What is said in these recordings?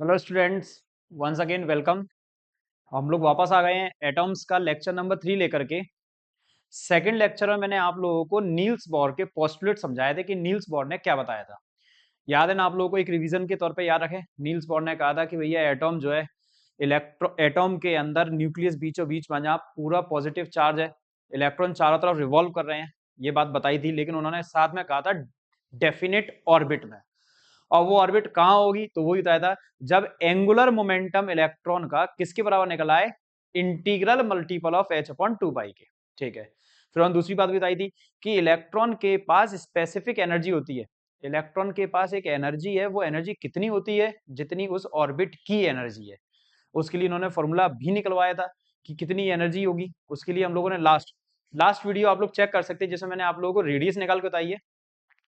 Hello students, once again welcome. हम लोग वापस आ गए हैं एटॉम्स का लेक्चर नंबर 3 लेकर के। सेकंड लेक्चर में मैंने आप लोगों को नील्स बोर के पोस्टुलेट समझाए थे कि नील्स बोर ने क्या बताया था। याद है ना आप लोगों को? एक रिवीजन के तौर पे याद रखें। नील्स बोर ने कहा था कि भैया एटॉम जो है, एटॉम के अंदर न्यूक्लियस बीचों बीच में जहाँ पूरा पॉजिटिव चार्ज है, इलेक्ट्रॉन चारों तरफ रिवॉल्व कर रहे हैं, ये बात बताई थी। लेकिन उन्होंने साथ में कहा था डेफिनेट ऑर्बिट में। और वो ऑर्बिट कहाँ होगी? तो वो बताया था जब एंगुलर मोमेंटम इलेक्ट्रॉन का किसके बराबर निकल आए? Integral multiple of h upon 2 पाई के। ठीक है। फिर हम दूसरी बात बताई थी कि इलेक्ट्रॉन के पास स्पेसिफिक एनर्जी होती है। इलेक्ट्रॉन के पास एक एनर्जी है, वो एनर्जी कितनी होती है? जितनी उस ऑर्बिट की एनर्जी है। उसके लिए इन्होंने फॉर्मूला भी निकलवाया था कि कितनी एनर्जी होगी। उसके लिए हम लोगों ने लास्ट लास्ट वीडियो आप लोग चेक कर सकते हैं, जिसमें मैंने आप लोगों को रेडियस निकाल के बताई है।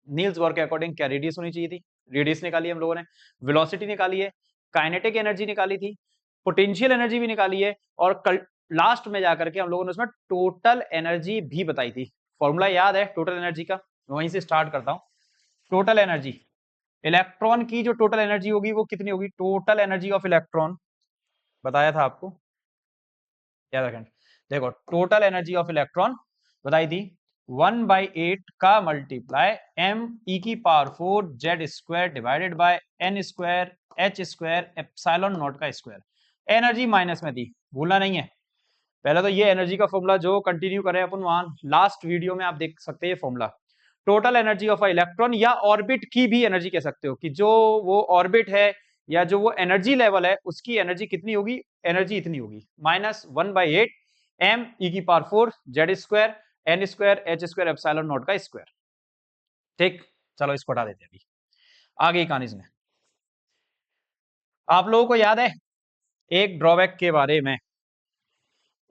नील्स बोर के अकॉर्डिंग क्या रेडियस होनी चाहिए थी? रेडियस निकाली हम लोगों ने, वेलोसिटी निकाली है, काइनेटिक एनर्जी निकाली थी, पोटेंशियल एनर्जी भी निकाली है, और लास्ट में जाकर के हम लोगों ने उसमें टोटल एनर्जी भी बताई थी। फॉर्मूला याद है टोटल एनर्जी का? वहीं से स्टार्ट करता हूं। टोटल एनर्जी, इलेक्ट्रॉन की जो टोटल एनर्जी होगी वो कितनी होगी? टोटल एनर्जी ऑफ इलेक्ट्रॉन बताया था आपको, याद रखें। देखो, टोटल एनर्जी ऑफ इलेक्ट्रॉन बताई थी 1/8 का multiply m⁴ z² divided by n² h² का स्क्वायर। एनर्जी माइनस में थी, भूलना नहीं है। पहले तो ये एनर्जी का फॉर्मूला जो कंटिन्यू करें अपन, वहां लास्ट वीडियो में आप देख सकते हैं formula. Total energy of a electron या ऑर्बिट की भी एनर्जी कह सकते हो कि जो वो ऑर्बिट है या जो वो एनर्जी लेवल है उसकी एनर्जी कितनी होगी? एनर्जी इतनी होगी -1/8 m⁴ z² n² h² का स्क्वायर। ठीक, चलो इसको हटा देते हैं। अभी आगे कहानी में आप लोगों को याद है एक ड्रॉबैक के बारे में।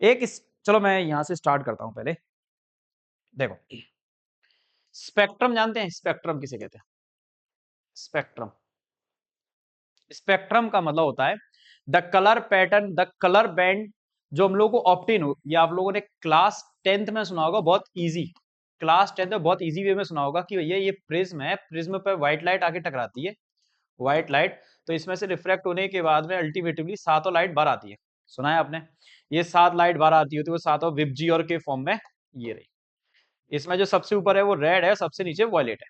चलो मैं यहां से स्टार्ट करता हूं। पहले देखो, स्पेक्ट्रम जानते हैं? स्पेक्ट्रम किसे कहते हैं? स्पेक्ट्रम, स्पेक्ट्रम का मतलब होता है the colour pattern, the colour band. जो हम लोगों को ऑप्टिन हो, या आप लोगों ने क्लास 10th में सुना होगा, बहुत इजी। क्लास 10th में बहुत इजी वे में सुना होगा कि भैया ये प्रिज्म है, प्रिज्म पर व्हाइट लाइट आके टकराती है, व्हाइट लाइट, तो इसमें से रिफ्रेक्ट होने के बाद में अल्टीमेटली सातों लाइट बाहर आती है। सुना है आपने? ये 7 लाइट बाहर आती होती है, वो सातों विबजियोर के फॉर्म में ये रही। इसमें जो सबसे ऊपर है वो रेड है, सबसे नीचे वॉयलेट है।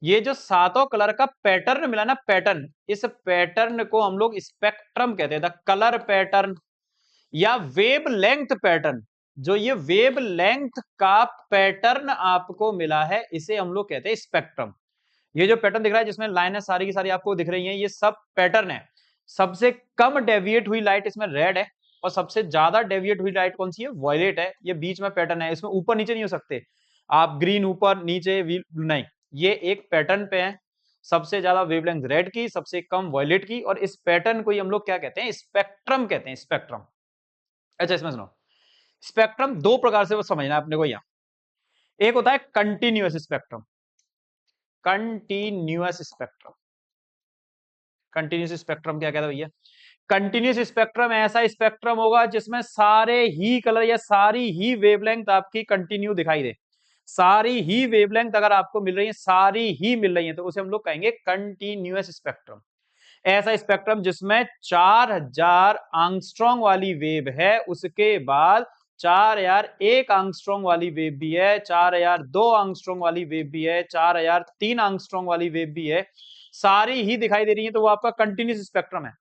ये जो सातों कलर का पैटर्न मिला ना, पैटर्न, इस पैटर्न को हम लोग स्पेक्ट्रम कहते हैं। द कलर पैटर्न या वेव लेंथ पैटर्न, जो ये वेव लेंथ का पैटर्न आपको मिला है, इसे हम लोग कहते हैं स्पेक्ट्रम। ये जो पैटर्न दिख रहा है जिसमें लाइनें सारी की सारी आपको दिख रही हैं, ये सब पैटर्न है। सबसे कम डेविएट हुई लाइट इसमें रेड है, और सबसे ज्यादा डेविएट हुई लाइट कौन सी है? वॉयलेट है। ये बीच में पैटर्न है, इसमें ऊपर नीचे नहीं हो सकते आप, ग्रीन ऊपर नीचे नहीं, ये एक पैटर्न पे है। सबसे ज्यादा वेवलेंथ रेड की, सबसे कम वॉयलेट की, और इस पैटर्न को ही हम लोग क्या कहते हैं? स्पेक्ट्रम कहते हैं, स्पेक्ट्रम। अच्छा, इसमें सुनो, स्पेक्ट्रम दो प्रकार से वो समझना है अपने को। यहाँ एक होता है continuous spectrum, continuous spectrum. Continuous spectrum क्या कहता है भैया? कंटिन्यूअस स्पेक्ट्रम ऐसा स्पेक्ट्रम होगा जिसमें सारे ही कलर या सारी ही वेवलेंथ आपकी कंटिन्यू दिखाई दे। सारी ही वेवलेंथ अगर आपको मिल रही है, सारी ही मिल रही है, तो उसे हम लोग कहेंगे कंटिन्यूअस स्पेक्ट्रम। ऐसा स्पेक्ट्रम जिसमें 4000 आंगस्ट्रॉन्ग वाली वेव है, उसके बाद 4001 आंगस्ट्रॉन्ग वाली वेव भी है, 4002 आंगस्ट्रॉन्ग वाली वेव भी है, 4003 आंगस्ट्रॉन्ग वाली वेव भी है, सारी ही दिखाई दे रही है, तो वो आपका कंटिन्यूस स्पेक्ट्रम है।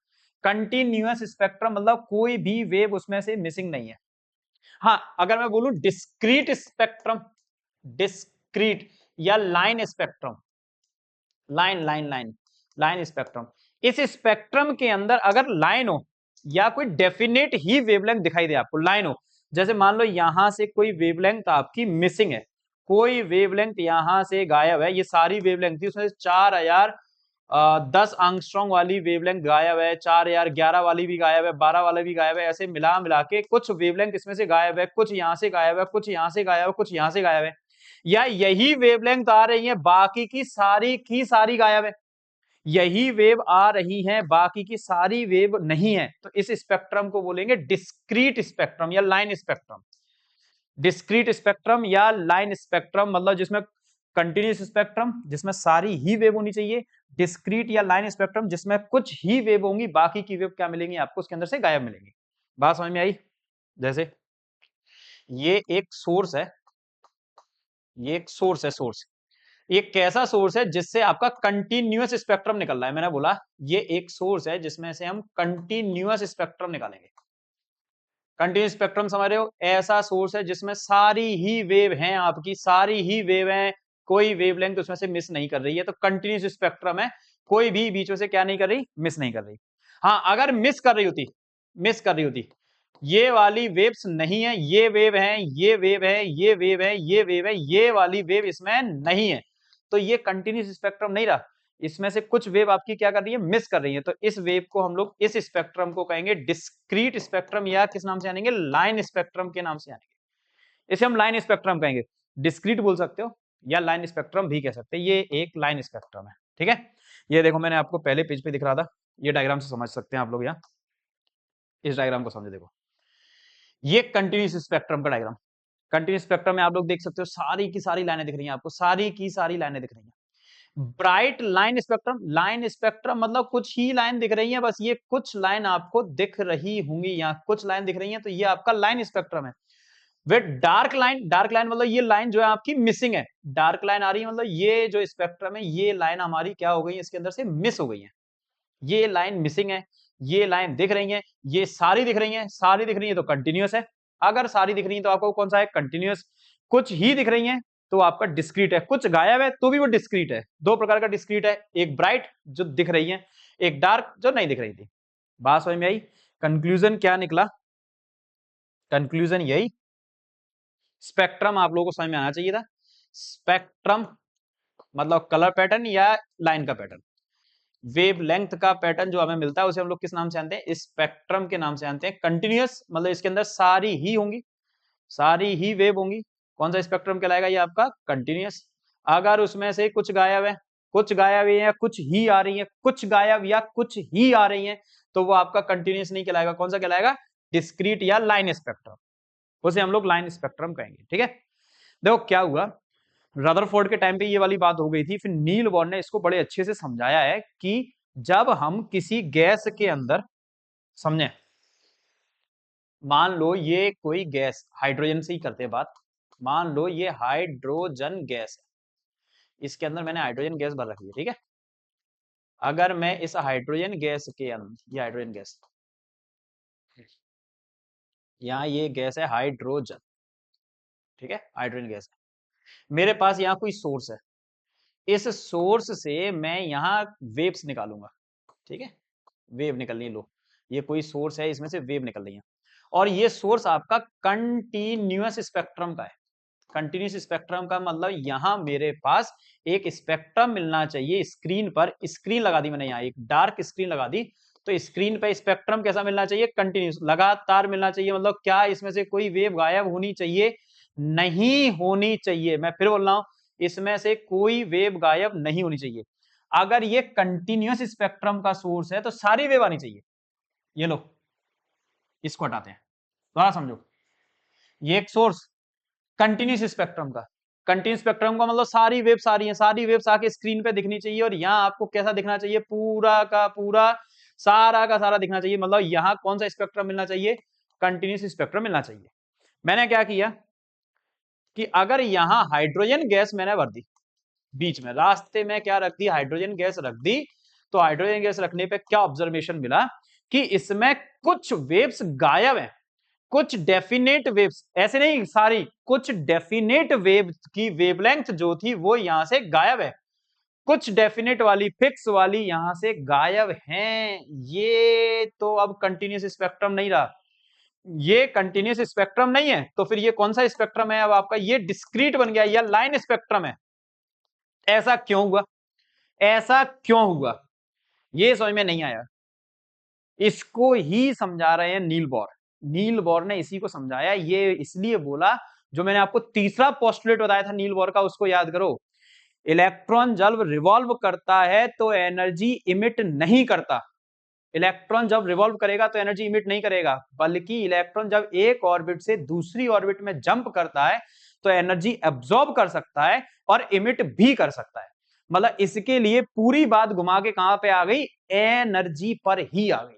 कंटिन्यूअस स्पेक्ट्रम मतलब कोई भी वेव उसमें से मिसिंग नहीं है। हाँ, अगर मैं बोलूं डिस्क्रीट स्पेक्ट्रम, डिस्क्रीट या line spectrum, line line line line spectrum, इस स्पेक्ट्रम के अंदर अगर लाइन हो या कोई डेफिनेट ही वेवलेंथ दिखाई दे आपको, लाइन हो, जैसे मान लो यहां से कोई वेवलेंथ आपकी मिसिंग है, कोई वेवलेंथ यहां से गायब है, ये सारी वेवलेंथ थी, उसमें से 4010 आंगस्ट्रॉन्ग वाली वेवलेंथ गायब है, 4011 वाली भी गायब है, 12 वाली भी गायब है, ऐसे मिला मिला के कुछ वेवलेंथ इसमें से गायब है, कुछ यहां से गायब है, कुछ यहां से गायब है, कुछ यहां से गायब है, या यही वेवलेंथ आ रही है, बाकी की सारी गायब है। यही वेव आ रही है, बाकी की सारी वेव नहीं है, तो इस स्पेक्ट्रम को बोलेंगे डिस्क्रीट स्पेक्ट्रम या लाइन स्पेक्ट्रम। डिस्क्रीट स्पेक्ट्रम या लाइन स्पेक्ट्रम मतलब जिसमें कंटिन्यूस स्पेक्ट्रम, जिसमें सारी ही वेव होनी चाहिए, डिस्क्रीट या लाइन स्पेक्ट्रम जिसमें कुछ ही वेव होंगी, बाकी की वेव क्या मिलेंगी आपको उसके अंदर से गायब मिलेंगी। बात समझ में आई? जैसे ये एक सोर्स है, ये एक सोर्स है, सोर्स ये कैसा सोर्स है जिससे आपका कंटिन्यूअस स्पेक्ट्रम निकल रहा है। मैंने बोला ये एक सोर्स है जिसमें से हम कंटिन्यूअस स्पेक्ट्रम निकालेंगे। कंटिन्यूअस स्पेक्ट्रम समझ रहे हो? ऐसा सोर्स है जिसमें सारी ही वेव हैं, आपकी सारी ही वेव हैं, कोई वेवलेंथ उसमें से मिस नहीं कर रही है, तो कंटिन्यूअस स्पेक्ट्रम है, कोई भी बीच में से क्या नहीं कर रही, मिस नहीं कर रही। हाँ, अगर मिस कर रही होती, मिस कर रही होती, ये वाली वेव्स नहीं है, ये वेव है, ये वेव है, ये वेव है, ये वेव है, ये वाली वेव इसमें नहीं है, तो ये कंटिन्यूअस स्पेक्ट्रम नहीं रहा। इसमें से कुछ वेव आपकी क्या कर रही है, मिस कर रही है, तो इस वेव को हम लोग, इस स्पेक्ट्रम को कहेंगे डिस्क्रीट स्पेक्ट्रम, या किस नाम से जानेंगे, लाइन स्पेक्ट्रम के नाम से जानेंगे। इसे हम लाइन स्पेक्ट्रम कहेंगे, डिस्क्रीट बोल सकते हो या लाइन स्पेक्ट्रम भी कह सकते हैं। ये एक लाइन स्पेक्ट्रम है, ठीक है। ये देखो मैंने आपको पहले पेज पे दिख रहा था, ये डायग्राम से समझ सकते हैं आप लोग, यहाँ इस डायग्राम को समझे, देखो ये कंटिन्यूअस स्पेक्ट्रम का डायग्राम। कंटिन्यूअस स्पेक्ट्रम में आप लोग देख सकते हो सारी की सारी लाइनें दिख रही हैं आपको, सारी की सारी लाइनें दिख रही हैं। Bright line spectrum, line spectrum मतलब कुछ ही लाइन दिख रही है, बस ये कुछ लाइन आपको दिख रही होंगी, यहाँ कुछ लाइन दिख रही है, तो ये आपका लाइन स्पेक्ट्रम है। वे डार्क लाइन, डार्क लाइन मतलब ये लाइन जो है आपकी मिसिंग है, डार्क लाइन आ रही है, मतलब ये जो स्पेक्ट्रम है ये लाइन हमारी क्या हो गई है, इसके अंदर से मिस हो गई है, ये लाइन मिसिंग है, ये लाइन दिख रही है, ये सारी दिख रही है, सारी दिख रही है तो कंटिन्यूअस है। अगर सारी दिख रही है तो आपको कौन सा है, कंटिन्यूअस। कुछ ही दिख रही है तो आपका डिस्क्रीट है, कुछ गायब है तो भी वो डिस्क्रीट है। दो प्रकार का डिस्क्रीट है, एक ब्राइट जो दिख रही है, एक डार्क जो नहीं दिख रही थी। बात समझ में आई? कंक्लूजन क्या निकला? कंक्लूजन यही, स्पेक्ट्रम आप लोगों को समझ में आना चाहिए था। स्पेक्ट्रम मतलब कलर पैटर्न या लाइन का पैटर्न, वेव लेंथ का पैटर्न जो हमें मिलता है उसे हम लोग किस नाम से जानते हैं, स्पेक्ट्रम के नाम से जानते हैं। कंटिन्यूअस मतलब इसके अंदर सारी ही होंगी, सारी ही वेव होंगी, कौन सा स्पेक्ट्रम कहलाएगा, ये आपका कंटिन्यूअस। अगर उसमें से कुछ गायब है, कुछ गायब है या कुछ ही आ रही है, कुछ गायब या कुछ ही आ रही है, तो वो आपका कंटिन्यूअस नहीं कहलाएगा, कौन सा कहलाएगा, डिस्क्रीट या लाइन स्पेक्ट्रम, उसे हम लोग लाइन स्पेक्ट्रम कहेंगे, ठीक है। देखो क्या हुआ, रदरफोर्ड के टाइम पे ये वाली बात हो गई थी, फिर नील बोर ने इसको बड़े अच्छे से समझाया है कि जब हम किसी गैस के अंदर, समझे, मान लो ये कोई गैस, हाइड्रोजन से ही करते हैं बात, मान लो ये हाइड्रोजन गैस है, इसके अंदर मैंने हाइड्रोजन गैस भर रखी है, ठीक है। अगर मैं इस हाइड्रोजन गैस के अंदर, ये हाइड्रोजन गैस, यहाँ ये गैस है हाइड्रोजन, ठीक है, हाइड्रोजन गैस है, मेरे पास यहाँ कोई सोर्स है, इस सोर्स से मैं यहाँ वेव्स निकालूंगा, ठीक है, वेव निकलनी है, लो ये कोई सोर्स है, इसमें से वेव निकल रही है, और ये सोर्स आपका कंटिन्यूअस स्पेक्ट्रम का है। कंटिन्यूअस स्पेक्ट्रम का मतलब यहां मेरे पास एक स्पेक्ट्रम मिलना चाहिए स्क्रीन पर, स्क्रीन लगा दी मैंने, यहाँ एक डार्क स्क्रीन लगा दी, तो स्क्रीन पर स्पेक्ट्रम कैसा मिलना चाहिए, कंटिन्यूअस, लगातार मिलना चाहिए। मतलब क्या इसमें से कोई वेव गायब होनी चाहिए, नहीं होनी चाहिए, मैं फिर बोल रहा हूं, इसमें से कोई वेव गायब नहीं होनी चाहिए। अगर ये कंटिन्यूअस स्पेक्ट्रम का सोर्स है तो सारी वेव आनी चाहिए। ये लो इसको हटाते हैं, दोबारा समझो, ये एक सोर्स कंटिन्यूस स्पेक्ट्रम का, कंटिन्यूस स्पेक्ट्रम का मतलब सारी वेव्स आ रही हैं, सारी वेव्स आके स्क्रीन पे दिखनी चाहिए, और यहाँ आपको कैसा दिखना चाहिए, पूरा का पूरा, सारा का सारा दिखना चाहिए। मतलब यहाँ कौन सा स्पेक्ट्रम मिलना चाहिए, कंटिन्यूस स्पेक्ट्रम मिलना चाहिए। मैंने क्या किया कि अगर यहाँ हाइड्रोजन गैस मैंने भर दी, बीच में रास्ते में क्या रख दी, हाइड्रोजन गैस रख दी, तो हाइड्रोजन गैस रखने पे क्या ऑब्जर्वेशन मिला कि इसमें कुछ वेव्स गायब हैं, कुछ डेफिनेट वेव्स, ऐसे नहीं सारी, कुछ डेफिनेट वेव की वेवलेंथ जो थी वो यहां से गायब है, कुछ डेफिनेट वाली, फिक्स वाली यहां से गायब हैं। ये तो अब कंटिन्यूस स्पेक्ट्रम नहीं रहा, ये कंटिन्यूस स्पेक्ट्रम नहीं है, तो फिर ये कौन सा स्पेक्ट्रम है अब आपका, ये डिस्क्रीट बन गया या लाइन स्पेक्ट्रम है। ऐसा क्यों हुआ, ऐसा क्यों हुआ, ये समझ में नहीं आया। इसको ही समझा रहे हैं नील बोर, नील बोर ने इसी को समझाया, ये इसलिए बोला, जो मैंने आपको तीसरा पोस्टुलेट बताया था नील बोर का, उसको याद करो, इलेक्ट्रॉन जब रिवॉल्व करता है तो एनर्जी इमिट नहीं करता, इलेक्ट्रॉन जब रिवॉल्व करेगा तो एनर्जी इमिट नहीं करेगा, बल्कि इलेक्ट्रॉन जब एक ऑर्बिट से दूसरी ऑर्बिट में जंप करता है तो एनर्जी एब्जॉर्ब कर सकता है और इमिट भी कर सकता है। मतलब इसके लिए पूरी बात घुमा के कहां पे आ गई, एनर्जी पर ही आ गई।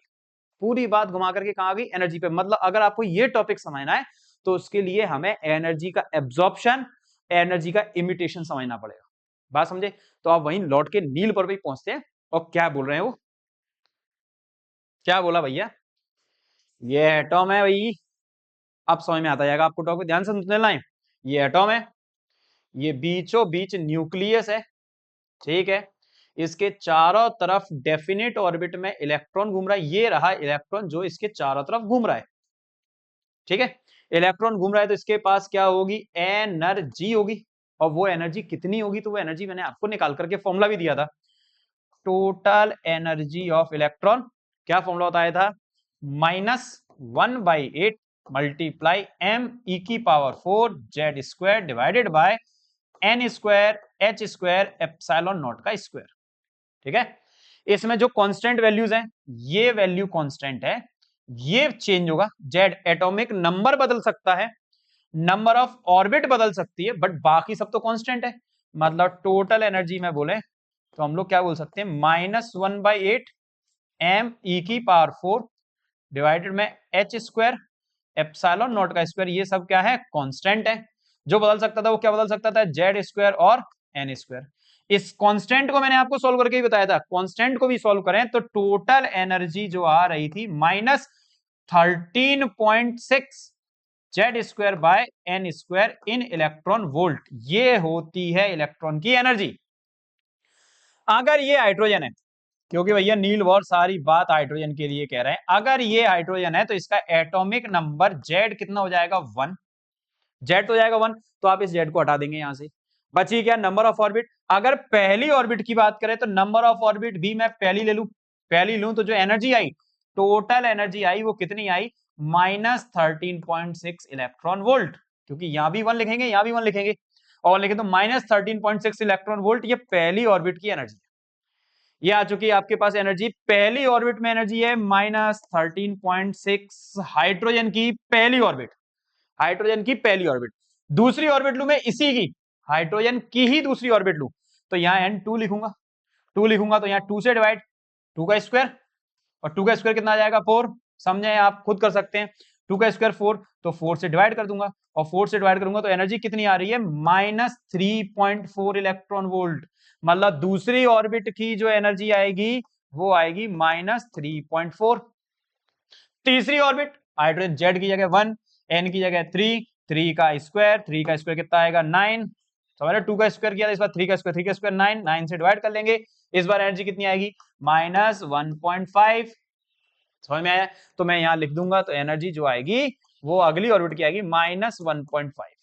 पूरी बात घुमा करके कहां आ गई, एनर्जी पे। मतलब अगर आपको ये टॉपिक समझना है तो उसके लिए हमें एनर्जी का एब्जॉर्प्शन, एनर्जी का इमिटेशन समझना पड़ेगा। बात समझे? तो आप वहीं लौट के नील पर भी पहुंचते हैं। और क्या बोल रहे हैं वो, क्या बोला भैया, ये एटॉम है भाई। अब समझ में आता जाएगा आपको टॉपिक, ध्यान से सुनने लाइन। ये एटॉम है, ये बीचों बीच न्यूक्लियस है, ठीक है। इसके चारों तरफ डेफिनेट ऑर्बिट में इलेक्ट्रॉन घूम रहा है। ये रहा इलेक्ट्रॉन जो इसके चारों तरफ घूम रहा है, ठीक है। इलेक्ट्रॉन घूम रहा है तो इसके पास क्या होगी, एनर्जी होगी। और वो एनर्जी कितनी होगी, तो वो एनर्जी मैंने आपको निकाल करके फॉर्मूला भी दिया था, टोटल एनर्जी ऑफ इलेक्ट्रॉन। क्या फॉर्मूला बताया था, -1/8 multiply m⁴ divided by n² epsilon not का स्क्वायर, ठीक है। इसमें जो कांस्टेंट वैल्यूज हैं, ये वैल्यू कांस्टेंट है, ये चेंज होगा। जेड एटॉमिक नंबर बदल सकता है, नंबर ऑफ ऑर्बिट बदल सकती है, बट बाकी सब तो कांस्टेंट है। मतलब टोटल एनर्जी में बोले तो हम लोग क्या बोल सकते हैं, -1/8 m⁴ डिवाइडेड में h² एप्सिलॉन नॉट का स्क्वायर। ये सब क्या है, कांस्टेंट है। जो बदल सकता था वो क्या बदल सकता था, z² और n²। इस कांस्टेंट को मैंने आपको सॉल्व करके ही बताया था, कांस्टेंट को भी सॉल्व करें तो टोटल एनर्जी जो आ रही थी -13.6 z² बाय n² इन इलेक्ट्रॉन वोल्ट, ये होती है इलेक्ट्रॉन की एनर्जी। अगर ये हाइड्रोजन है, क्योंकि भैया नील बोर सारी बात हाइड्रोजन के लिए कह रहे हैं, अगर ये हाइड्रोजन है तो इसका एटॉमिक नंबर Z कितना हो जाएगा, 1। Z तो हो जाएगा 1, तो आप इस Z को हटा देंगे यहां से, बची क्या, नंबर ऑफ ऑर्बिट। अगर पहली ऑर्बिट की बात करें तो नंबर ऑफ ऑर्बिट भी मैं पहली ले लूं, पहली लूं तो जो एनर्जी आई, टोटल एनर्जी आई वो कितनी आई, -13.6 इलेक्ट्रॉन वोल्ट। क्योंकि यहां भी 1 लिखेंगे, यहां भी 1 लिखेंगे, और लिखे तो -13.6 इलेक्ट्रॉन वोल्ट, ये पहली ऑर्बिट की एनर्जी। ये आ चुकी है आपके पास एनर्जी, पहली ऑर्बिट में एनर्जी है -13.6 हाइड्रोजन की पहली ऑर्बिट, हाइड्रोजन की पहली ऑर्बिट। दूसरी ऑर्बिट लू मैं इसी की, हाइड्रोजन की ही दूसरी ऑर्बिट लू, तो यहां n2 लिखूंगा, 2 लिखूंगा तो यहां 2 से डिवाइड, 2 का स्क्वायर, और 2 का स्क्वायर कितना आ जाएगा, 4। समझे, आप खुद कर सकते हैं। 2 का स्क्वायर 4, तो 4 से डिवाइड कर दूंगा, और 4 से डिवाइड करूंगा तो एनर्जी कितनी आ रही है, -3.4 इलेक्ट्रॉन वोल्ट। मतलब दूसरी ऑर्बिट की जो एनर्जी आएगी वो आएगी -3.4। तीसरी ऑर्बिट, हाइड्रोजन जेड की जगह 1, एन की जगह 3, 3 का स्क्वायर कितना आएगा, 9। समझ रहे, 2 का स्क्वायर किया था, इस बार 3 का स्क्वायर 9, 9 से डिवाइड कर लेंगे। इस बार एनर्जी कितनी आएगी, -1.5। समझ में आया? तो मैं यहां लिख दूंगा, तो एनर्जी जो आएगी वो अगली ऑर्बिट की आएगी -1.5।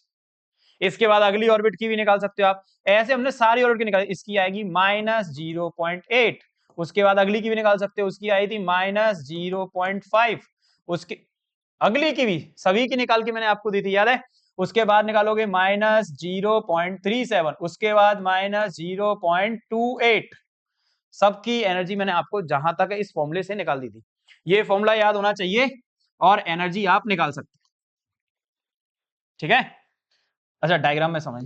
इसके बाद अगली ऑर्बिट की भी निकाल सकते हो आप, ऐसे हमने सारी ऑर्बिट की निकाली। इसकी आएगी -0.8, उसके बाद अगली की भी निकाल सकते हो, उसकी आई थी -0.5, उसकी अगली की भी, सभी की निकाल के मैंने आपको दी थी, याद है। उसके बाद निकालोगे -0.37, उसके बाद -0.28। सबकी एनर्जी मैंने आपको जहां तक इस फॉर्मूले से निकाल दी थी। ये फॉर्मूला याद होना चाहिए और एनर्जी आप निकाल सकते हैं, ठीक है। अच्छा, डायग्राम में समझ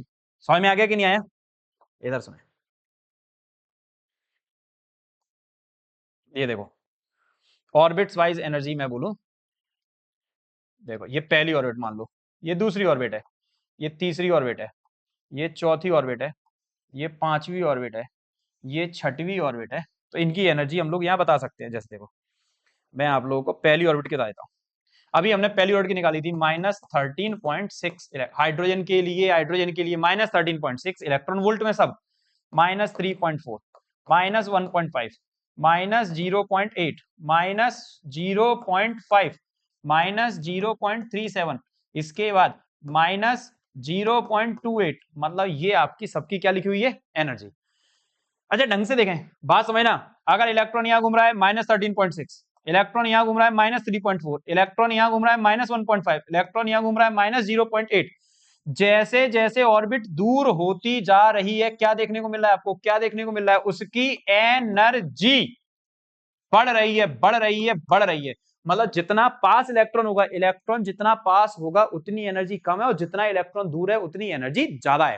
में आ गया कि नहीं आया, इधर सुने, ये देखो ऑर्बिट्स वाइज एनर्जी मैं बोलूं, देखो ये पहली ऑर्बिट मान लो, ये दूसरी ऑर्बिट है, ये तीसरी ऑर्बिट है, ये चौथी ऑर्बिट है, ये पांचवी ऑर्बिट है, ये छठवीं ऑर्बिट है। तो इनकी एनर्जी हम लोग यहाँ बता सकते हैं। जैसे देखो, मैं आप लोगों को पहली ऑर्बिट की बता देता हूँ। अभी हमने पहली ऑर्बिट की निकाली थी -13.6, हाइड्रोजन के लिए, -13.6 इलेक्ट्रॉन वोल्ट में सब, -3.4, -1.5, -0.8, -0.5, -0.37, इसके बाद -0.28। मतलब ये आपकी सबकी क्या लिखी हुई है, एनर्जी। अच्छा ढंग से देखें, बात समझना। अगर इलेक्ट्रॉन यहां घूम रहा है -13.6, इलेक्ट्रॉन यहां घूम रहा है -3.4, इलेक्ट्रॉन यहां घूम रहा है -1.5, इलेक्ट्रॉन यहां घूम रहा है -0.8। जैसे जैसे ऑर्बिट दूर होती जा रही है, क्या देखने को मिल रहा है आपको, क्या देखने को मिल रहा है, उसकी एनर्जी बढ़ रही है, बढ़ रही है, बढ़ रही है। मतलब जितना पास इलेक्ट्रॉन होगा, इलेक्ट्रॉन जितना पास होगा उतनी एनर्जी कम है, और जितना इलेक्ट्रॉन दूर है उतनी एनर्जी ज्यादा है।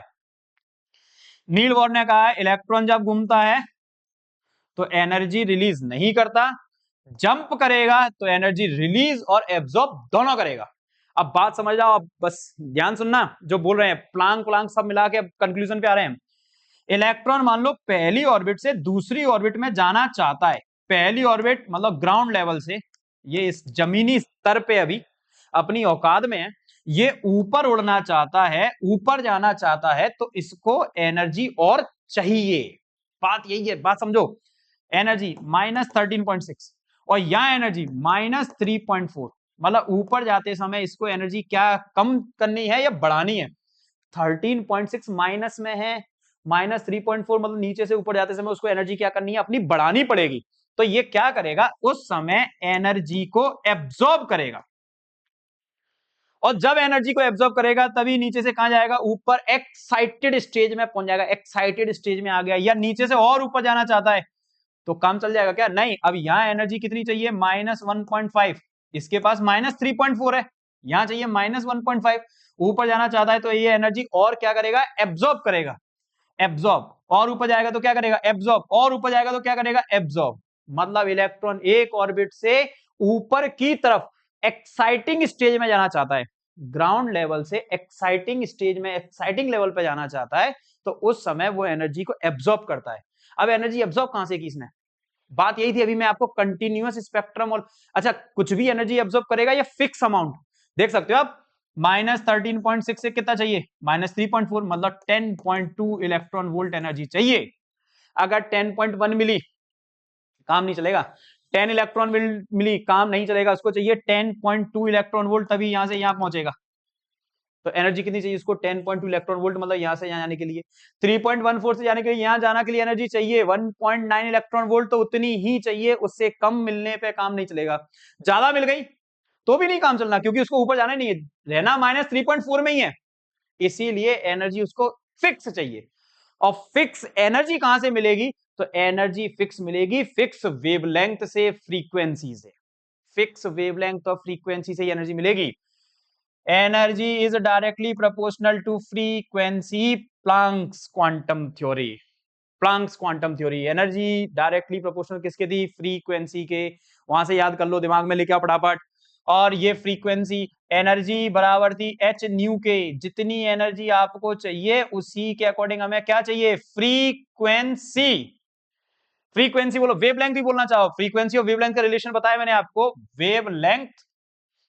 नील बोर ने कहा है इलेक्ट्रॉन जब घूमता है तो एनर्जी रिलीज नहीं करता, जंप करेगा तो एनर्जी रिलीज और एब्जॉर्ब दोनों करेगा। अब बात समझ जाओ, अब बस ध्यान सुनना जो बोल रहे हैं, प्लांक प्लांक सब मिला के कंक्लूजन पे आ रहे हैं। इलेक्ट्रॉन मान लो पहली ऑर्बिट से दूसरी ऑर्बिट में जाना चाहता है, पहली ऑर्बिट मतलब ग्राउंड लेवल से, ये इस जमीनी स्तर पे अभी अपनी औकात में है, ये ऊपर उड़ना चाहता है, ऊपर जाना चाहता है, तो इसको एनर्जी और चाहिए। बात यही है, बात समझो। एनर्जी -13.6 और यहां एनर्जी -3.4, मतलब ऊपर जाते समय इसको एनर्जी क्या कम करनी है या बढ़ानी है। 13.6 माइनस में है, -3.4 मतलब नीचे से ऊपर जाते समय उसको एनर्जी क्या करनी है, अपनी बढ़ानी पड़ेगी। तो ये क्या करेगा, उस समय एनर्जी को एब्जॉर्ब करेगा, और जब एनर्जी को एब्जॉर्ब करेगा तभी नीचे से कहां जाएगा, ऊपर एक्साइटेड स्टेज में पहुंच जाएगा। एक्साइटेड स्टेज में आ गया, या नीचे से और ऊपर जाना चाहता है तो काम चल जाएगा क्या, नहीं। अब यहां एनर्जी कितनी चाहिए, -1.5, इसके पास -3.4 है, यहां चाहिए -1.5, ऊपर जाना चाहता है तो ये एनर्जी और क्या करेगा, एब्जॉर्ब करेगा। एब्जॉर्ब, और ऊपर जाएगा तो क्या करेगा, एब्जॉर्ब, और ऊपर जाएगा तो क्या करेगा, एब्जॉर्ब। मतलब इलेक्ट्रॉन एक ऑर्बिट से ऊपर की तरफ एक्साइटिंग स्टेज में जाना चाहता है, ग्राउंड लेवल से एक्साइटिंग स्टेज में, एक्साइटिंग लेवल पे जाना चाहता है, तो उस समय वो एनर्जी को एब्जॉर्ब करता है। अब एनर्जी एब्जॉर्ब कहां से की इसने, बात यही थी, अभी मैं आपको कंटिन्यूअस स्पेक्ट्रम और, अच्छा कुछ भी एनर्जी एब्जॉर्ब करेगा या फिक्स अमाउंट, देख सकते हो आप। -13.6 से कितना चाहिए, -3.4, मतलब 10.2 इलेक्ट्रॉन वोल्ट एनर्जी चाहिए। अगर 10.1 मिली काम नहीं चलेगा, 10 इलेक्ट्रॉन मिली काम नहीं चलेगा, उसको चाहिए 10.2 इलेक्ट्रॉन वोल्ट, तभी यहां से यहां पहुंचेगा। तो एनर्जी कितनी चाहिए उसको, 10.2 इलेक्ट्रॉन वोल्ट, मतलब यहां से यहां जाने के लिए। 3.14 से जाने के लिए, यहां जाने के लिए एनर्जी चाहिए 1.9 इलेक्ट्रॉन वोल्ट, तो उतनी ही चाहिए, उससे कम मिलने पे काम नहीं चलेगा। ज्यादा मिल गई तो भी नहीं काम चलना, क्योंकि उसको ऊपर जाना नहीं है, रहना -3.4 में ही है, इसीलिए एनर्जी उसको फिक्स चाहिए। और फिक्स एनर्जी कहां से मिलेगी, तो एनर्जी फिक्स मिलेगी फिक्स वेवलेंथ से, फ्रीक्वेंसी से, फिक्स वेवलेंथ और फ्रीक्वेंसी से एनर्जी मिलेगी। Energy is directly proportional to frequency, Planck's quantum theory. Planck's quantum theory, energy directly proportional किसके थी, फ्रीक्वेंसी के, वहां से याद कर लो, दिमाग में लेके आओ फटाफट। और ये फ्रीक्वेंसी एनर्जी बराबर थी एच न्यू के, जितनी एनर्जी आपको चाहिए उसी के अकॉर्डिंग हमें क्या चाहिए, फ्रीक्वेंसी। फ्रीक्वेंसी बोलो, वेवलेंथ भी बोलना चाहो, फ्रीक्वेंसी और वेवलेंथ का रिलेशन बताया मैंने आपको, वेवलेंथ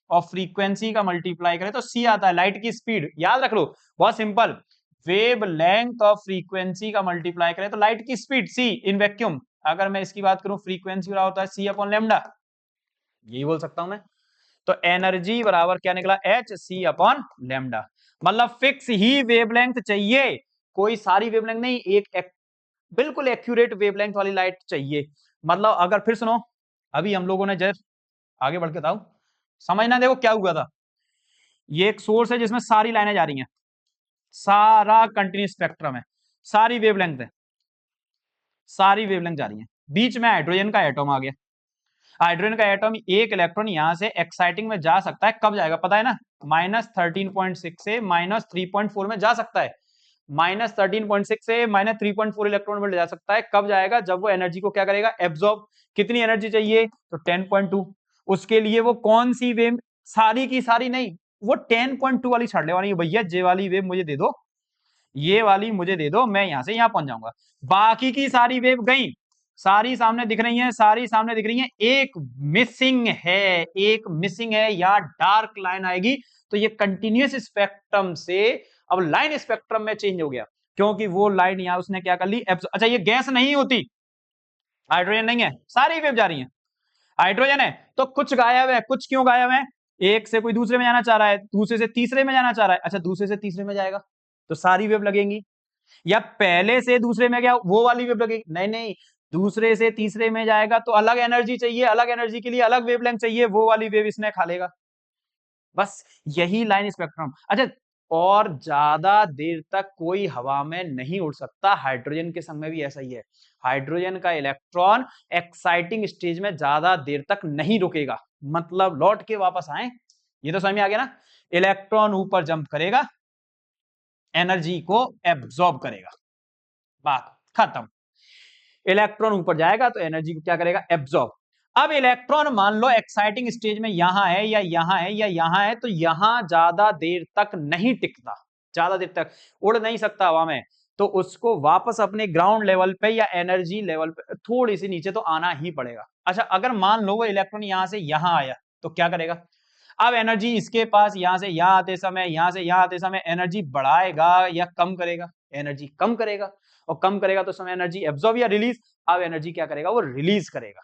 और फ्रीक्वेंसी का मल्टीप्लाई करें तो सी आता है, लाइट की स्पीड, याद रख लो, बहुत सिंपल। वेव लेंथ और फ्रीक्वेंसी का मल्टीप्लाई करें तो लाइट की स्पीड सी इन वैक्यूम। अगर मैं इसकी बात करूं, फ्रीक्वेंसी बराबर होता है सी अपॉन लैम्डा, यही बोल सकता हूं मैं। तो एनर्जी बराबर क्या निकला, एच सी अपॉन लैम्डा। मतलब फिक्स ही वेवलेंथ चाहिए, कोई सारी वेवलेंथ नहीं, एक बिल्कुल एक्यूरेट वेवलेंथ वाली लाइट चाहिए। मतलब अगर फिर सुनो, अभी हम लोगों ने जब आगे बढ़ के बताओ, समझना, देखो क्या हुआ था। ये एक सोर्स है जिसमें सारी लाइनें जा रही हैं, सारा कंटिन्यूस स्पेक्ट्रम है, सारी वेवलेंथ है, सारी वेवलेंथ जा रही है, बीच में हाइड्रोजन का एटम आ गया। हाइड्रोजन का एटम एक इलेक्ट्रॉन यहां से एक्साइटिंग में जा सकता है, कब जाएगा पता है ना, -13.6 से -3.4 में जा सकता है। -13.6 से -3.4 इलेक्ट्रॉन वोल्ट जा सकता है, कब जाएगा, जब वो एनर्जी को क्या करेगा, एब्जॉर्ब। कितनी एनर्जी चाहिए, तो 10.2। उसके लिए वो कौन सी वेव, सारी की सारी नहीं, वो 10.2 वाली छाड़ने वाली है, भैया जे वाली वेव मुझे दे दो, ये वाली मुझे दे दो, मैं यहां से यहां पहुंच जाऊंगा। बाकी की सारी वेव गई, सारी सामने दिख रही हैं, सारी सामने दिख रही हैं, एक मिसिंग है, एक मिसिंग है, या डार्क लाइन आएगी। तो ये कंटिन्यूस स्पेक्ट्रम से अब लाइन स्पेक्ट्रम में चेंज हो गया, क्योंकि वो लाइन यहां उसने क्या कर ली, अच्छा ये गैस नहीं होती, हाइड्रोजन नहीं है, सारी वेव जा रही है, हाइड्रोजन है तो कुछ गायब है, कुछ क्यों गायब है, एक से कोई दूसरे में जाना चाह रहा है, दूसरे से तीसरे में जाना चाह रहा है, अच्छा दूसरे से तीसरे में जाएगा तो सारी वेव लगेंगी, या पहले से दूसरे में गया वो वाली वेव लगेगी, नहीं नहीं, दूसरे से तीसरे में जाएगा तो अलग एनर्जी चाहिए, अलग एनर्जी के लिए अलग वेवलेंथ चाहिए, वो वाली वेव इसने खा लेगा। बस यही लाइन स्पेक्ट्रम। अच्छा, और ज्यादा देर तक कोई हवा में नहीं उड़ सकता, हाइड्रोजन के संग में भी ऐसा ही है, हाइड्रोजन का इलेक्ट्रॉन एक्साइटिंग स्टेज में ज्यादा देर तक नहीं रुकेगा, मतलब लौट के वापस आए, ये तो समझ में आ गया ना। इलेक्ट्रॉन ऊपर जंप करेगा, एनर्जी को एब्जॉर्ब करेगा, बात खत्म। इलेक्ट्रॉन ऊपर जाएगा तो एनर्जी को क्या करेगा, एब्जॉर्ब। अब इलेक्ट्रॉन मान लो एक्साइटिंग स्टेज में यहां है या यहां है या यहां है, तो यहां ज्यादा देर तक नहीं टिकता, ज्यादा देर तक उड़ नहीं सकता हवा में, तो उसको वापस अपने ग्राउंड लेवल पे या एनर्जी लेवल पे थोड़ी सी नीचे तो आना ही पड़ेगा। अच्छा, अगर मान लो वो इलेक्ट्रॉन यहां से यहां आया तो क्या करेगा, अब एनर्जी इसके पास यहां से यहां आते समय, यहां से यहां आते समय एनर्जी बढ़ाएगा या कम करेगा, एनर्जी कम करेगा, और कम करेगा तो समय एनर्जी एब्जॉर्ब या रिलीज, अब एनर्जी क्या करेगा, वो रिलीज करेगा,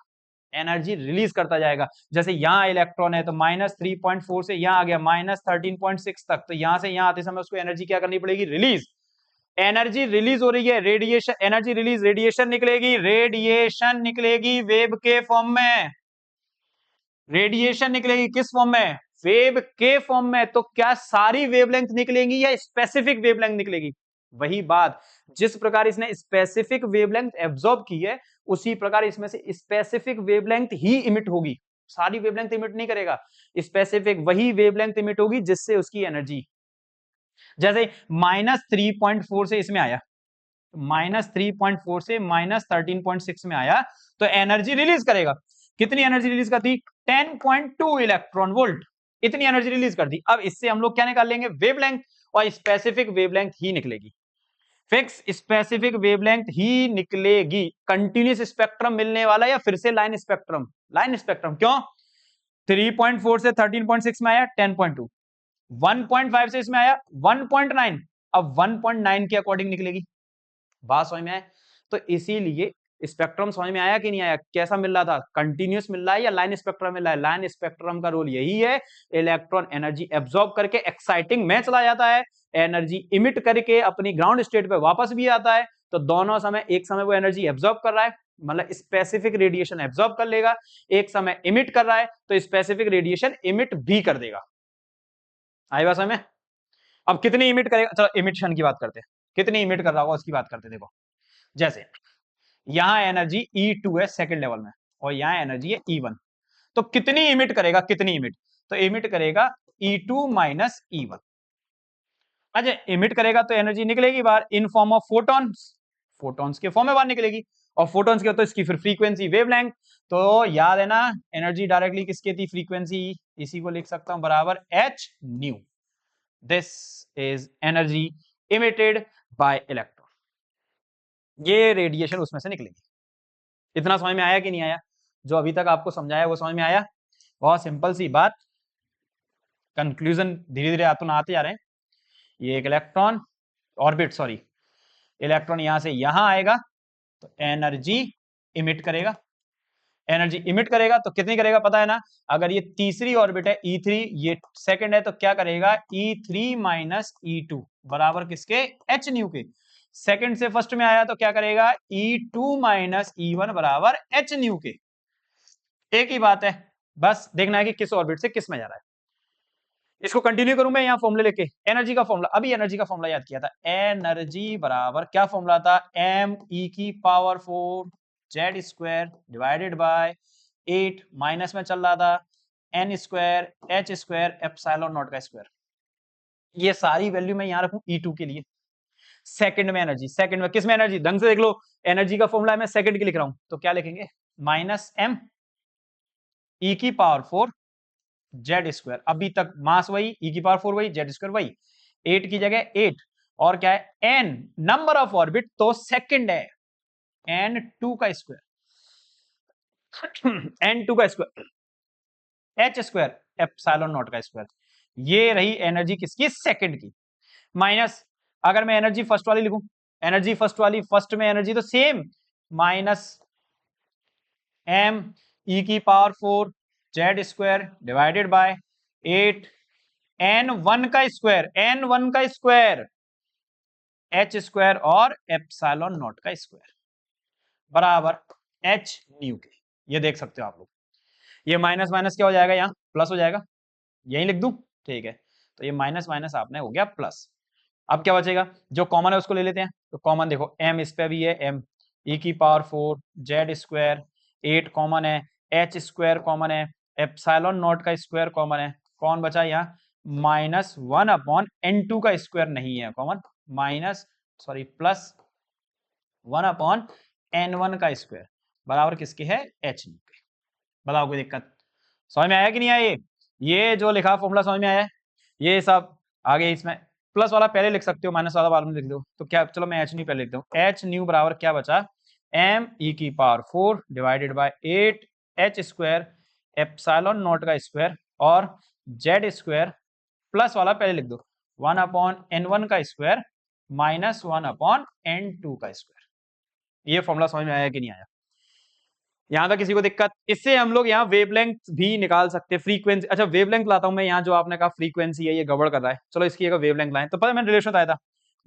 एनर्जी रिलीज करता जाएगा। जैसे यहां इलेक्ट्रॉन है तो -3.4 से यहां आ गया -13.6 तक, तो यहां से यहां आते समय उसको एनर्जी क्या करनी पड़ेगी, रिलीज। एनर्जी रिलीज हो रही है, रेडिएशन, एनर्जी रिलीज, रेडिएशन निकलेगी, रेडिएशन निकलेगी वेव के फॉर्म में, रेडिएशन निकलेगी किस फॉर्म में, वेव के फॉर्म में। तो क्या सारी वेवलेंथ निकलेंगी या स्पेसिफिक वेवलेंथ निकलेगी, वही बात, जिस प्रकार इसने स्पेसिफिक वेवलेंथ एब्जॉर्ब की है उसी प्रकार इसमें से स्पेसिफिक वेवलेंथ ही इमिट होगी, सारी वेवलेंथ इमिट नहीं करेगा, स्पेसिफिक वही वेवलेंथ इमिट होगी जिससे उसकी एनर्जी, जैसे -3.4 से इसमें आया, -3.4 से -13.6 में आया, तो एनर्जी रिलीज करेगा, कितनी एनर्जी रिलीज करती, 10.2 इलेक्ट्रॉन वोल्ट, इतनी एनर्जी रिलीज कर दी। अब इससे हम लोग क्या निकाल लेंगे, वेवलेंथ, और स्पेसिफिक वेवलेंथ ही निकलेगी, फिक्स स्पेसिफिक वेवलेंथ ही निकलेगी। कंटिन्यूस स्पेक्ट्रम मिलने वाला या फिर से लाइन स्पेक्ट्रम, लाइन स्पेक्ट्रम क्यों, 3.4 से 13.6 में आया 10.2, 1.5 से इसमें आया 1.9, अब 1.9 के अकॉर्डिंग निकलेगी, बात समझ में आया। तो इसीलिए स्पेक्ट्रम समझ में आया कि नहीं आया, कैसा मिल रहा था, कंटिन्यूस मिल रहा है या लाइन स्पेक्ट्रम मिल रहा है, लाइन स्पेक्ट्रम का रोल यही है, इलेक्ट्रॉन एनर्जी एब्जॉर्ब करके एक्साइटिंग में चला जाता है, एनर्जी इमिट करके अपनी ग्राउंड स्टेट पे वापस भी आता है, तो दोनों समय, एक समय वो एनर्जी एब्जॉर्ब कर रहा है, मतलब स्पेसिफिक रेडिएशन एब्जॉर्ब कर लेगा, एक समय इमिट कर रहा है तो स्पेसिफिक रेडिएशन इमिट भी कर देगा। आई बात समझ में। अब कितनी इमिट करेगा, चलो इमिशन की बात करते हैं, कितनी इमिट कर रहा होगा उसकी बात करते हैं। देखो, जैसे यहां एनर्जी E2 है सेकंड लेवल में, और यहां एनर्जी है E1, तो कितनी इमिट करेगा, कितनी इमिट, तो इमिट करेगा E2 माइनस E1। अच्छा, इमिट करेगा तो एनर्जी निकलेगी बाहर in form of photons, photons के फॉर्म में बाहर निकलेगी, और फोटॉन्स के तो इसकी फिर फ्रीक्वेंसी वेवलेंथ, तो याद है ना, एनर्जी डायरेक्टली किसकी थी, फ्रीक्वेंसी, इसी को लिख सकता हूं बराबर h new, this is energy emitted bye electron, ये रेडिएशन उसमें से निकलेगी। इतना समझ में आया कि नहीं आया, जो अभी तक आपको समझाया वो समझ में आया, बहुत सिंपल सी बात, कंक्लूजन धीरे धीरे आप तो आते जा रहे हैं। ये एक इलेक्ट्रॉन ऑर्बिट, सॉरी, इलेक्ट्रॉन यहां से यहां आएगा तो एनर्जी इमिट करेगा, एनर्जी इमिट करेगा तो कितनी करेगा पता है ना, अगर ये तीसरी ऑर्बिट है E3, ये सेकंड है, तो क्या करेगा, E3 माइनस E2 बराबर किसके, h न्यू के, सेकंड से फर्स्ट में आया तो क्या करेगा, E2 माइनस E1 बराबर h न्यू के, एक ही बात है, बस देखना है कि किस ऑर्बिट से किस में जा रहा है। इसको कंटिन्यू करूं मैं, यहां फॉर्मूले लेके, एनर्जी का फॉर्मूला, अभी एनर्जी का फॉर्मूला याद किया था, एनर्जी बराबर क्या फॉर्मूला था, m e⁴ z square divided by 8, minus में चल रहा था n square h square epsilon not का स्क्वायर, ये सारी वैल्यू मैं यहां रखूं E2 के लिए, सेकंड में एनर्जी, सेकंड में किस में एनर्जी, ढंग से देख लो, एनर्जी का फॉर्मूला मैं सेकंड की लिख रहा हूं, तो क्या लिखेंगे, -m e⁴ जेड स्क्वायर, अभी तक मास वही, e⁴ वही, जेड स्क्वायर वही, 8 की जगह 8, और क्या है, n नंबर ऑफ ऑर्बिट, तो सेकंड है n2 का स्क्वायर, n2 का square, h square epsilon not का स्क्वायर, ये रही एनर्जी किसकी, सेकंड की, माइनस, अगर मैं एनर्जी फर्स्ट वाली लिखूं, एनर्जी फर्स्ट वाली, फर्स्ट में एनर्जी तो same, minus m e⁴ Z square divided by 8 n1 का स्क्वायर, n1 का स्क्वायर h स्क्वायर और एप्सिलॉन नॉट का स्क्वायर बराबर h न्यू के, ये देख सकते हो आप लोग, ये माइनस माइनस क्या हो जाएगा, यहाँ प्लस हो जाएगा, यही लिख दूं, ठीक है, तो ये माइनस माइनस आपने हो गया प्लस। अब क्या बचेगा, जो कॉमन है उसको ले लेते हैं, तो कॉमन देखो m इस पे भी है, m e⁴ Z square, 8 common है, h स्क्वायर कॉमन है, एप्सिलॉन नॉट का स्क्वायर कॉमन है, कौन बचा यहाँ, -1/n2 का स्क्वायर नहीं है common, minus, sorry plus 1/n1 का स्क्वायर बराबर किसके है, h न्यू के। बताओ कोई दिक्कत समझ में आया कि नहीं आया? ये जो लिखा फॉर्मूला समझ में आया? ये सब आगे इसमें प्लस वाला पहले लिख सकते हो, माइनस वाला बाद में लिख दो। तो क्या, चलो मैं एच न्यू पहले लिख दूं। एच न्यू बराबर क्या बचा, एम ई की power 4 divided by 8 H square epsilon not का स्क्वायर और जेड स्क्वायर प्लस वाला पहले लिख दो 1/n1 का स्क्वायर माइनस 1/n2 का स्क्वायर। ये फॉर्मूला समझ में आया कि नहीं आया? यहां तक किसी को दिक्कत? इससे हम लोग यहाँ वेवलेंथ भी निकाल सकते हैं, फ्रीक्वेंसी। अच्छा वेवलेंथ लाता हूं मैं यहाँ, जो आपने कहा फ्रीक्वेंसी है ये गड़बड़ कर रहा है, चलो इसकी अगर वेवलेंथ लाएं तो पता है मैंने रिलेशन बताया था,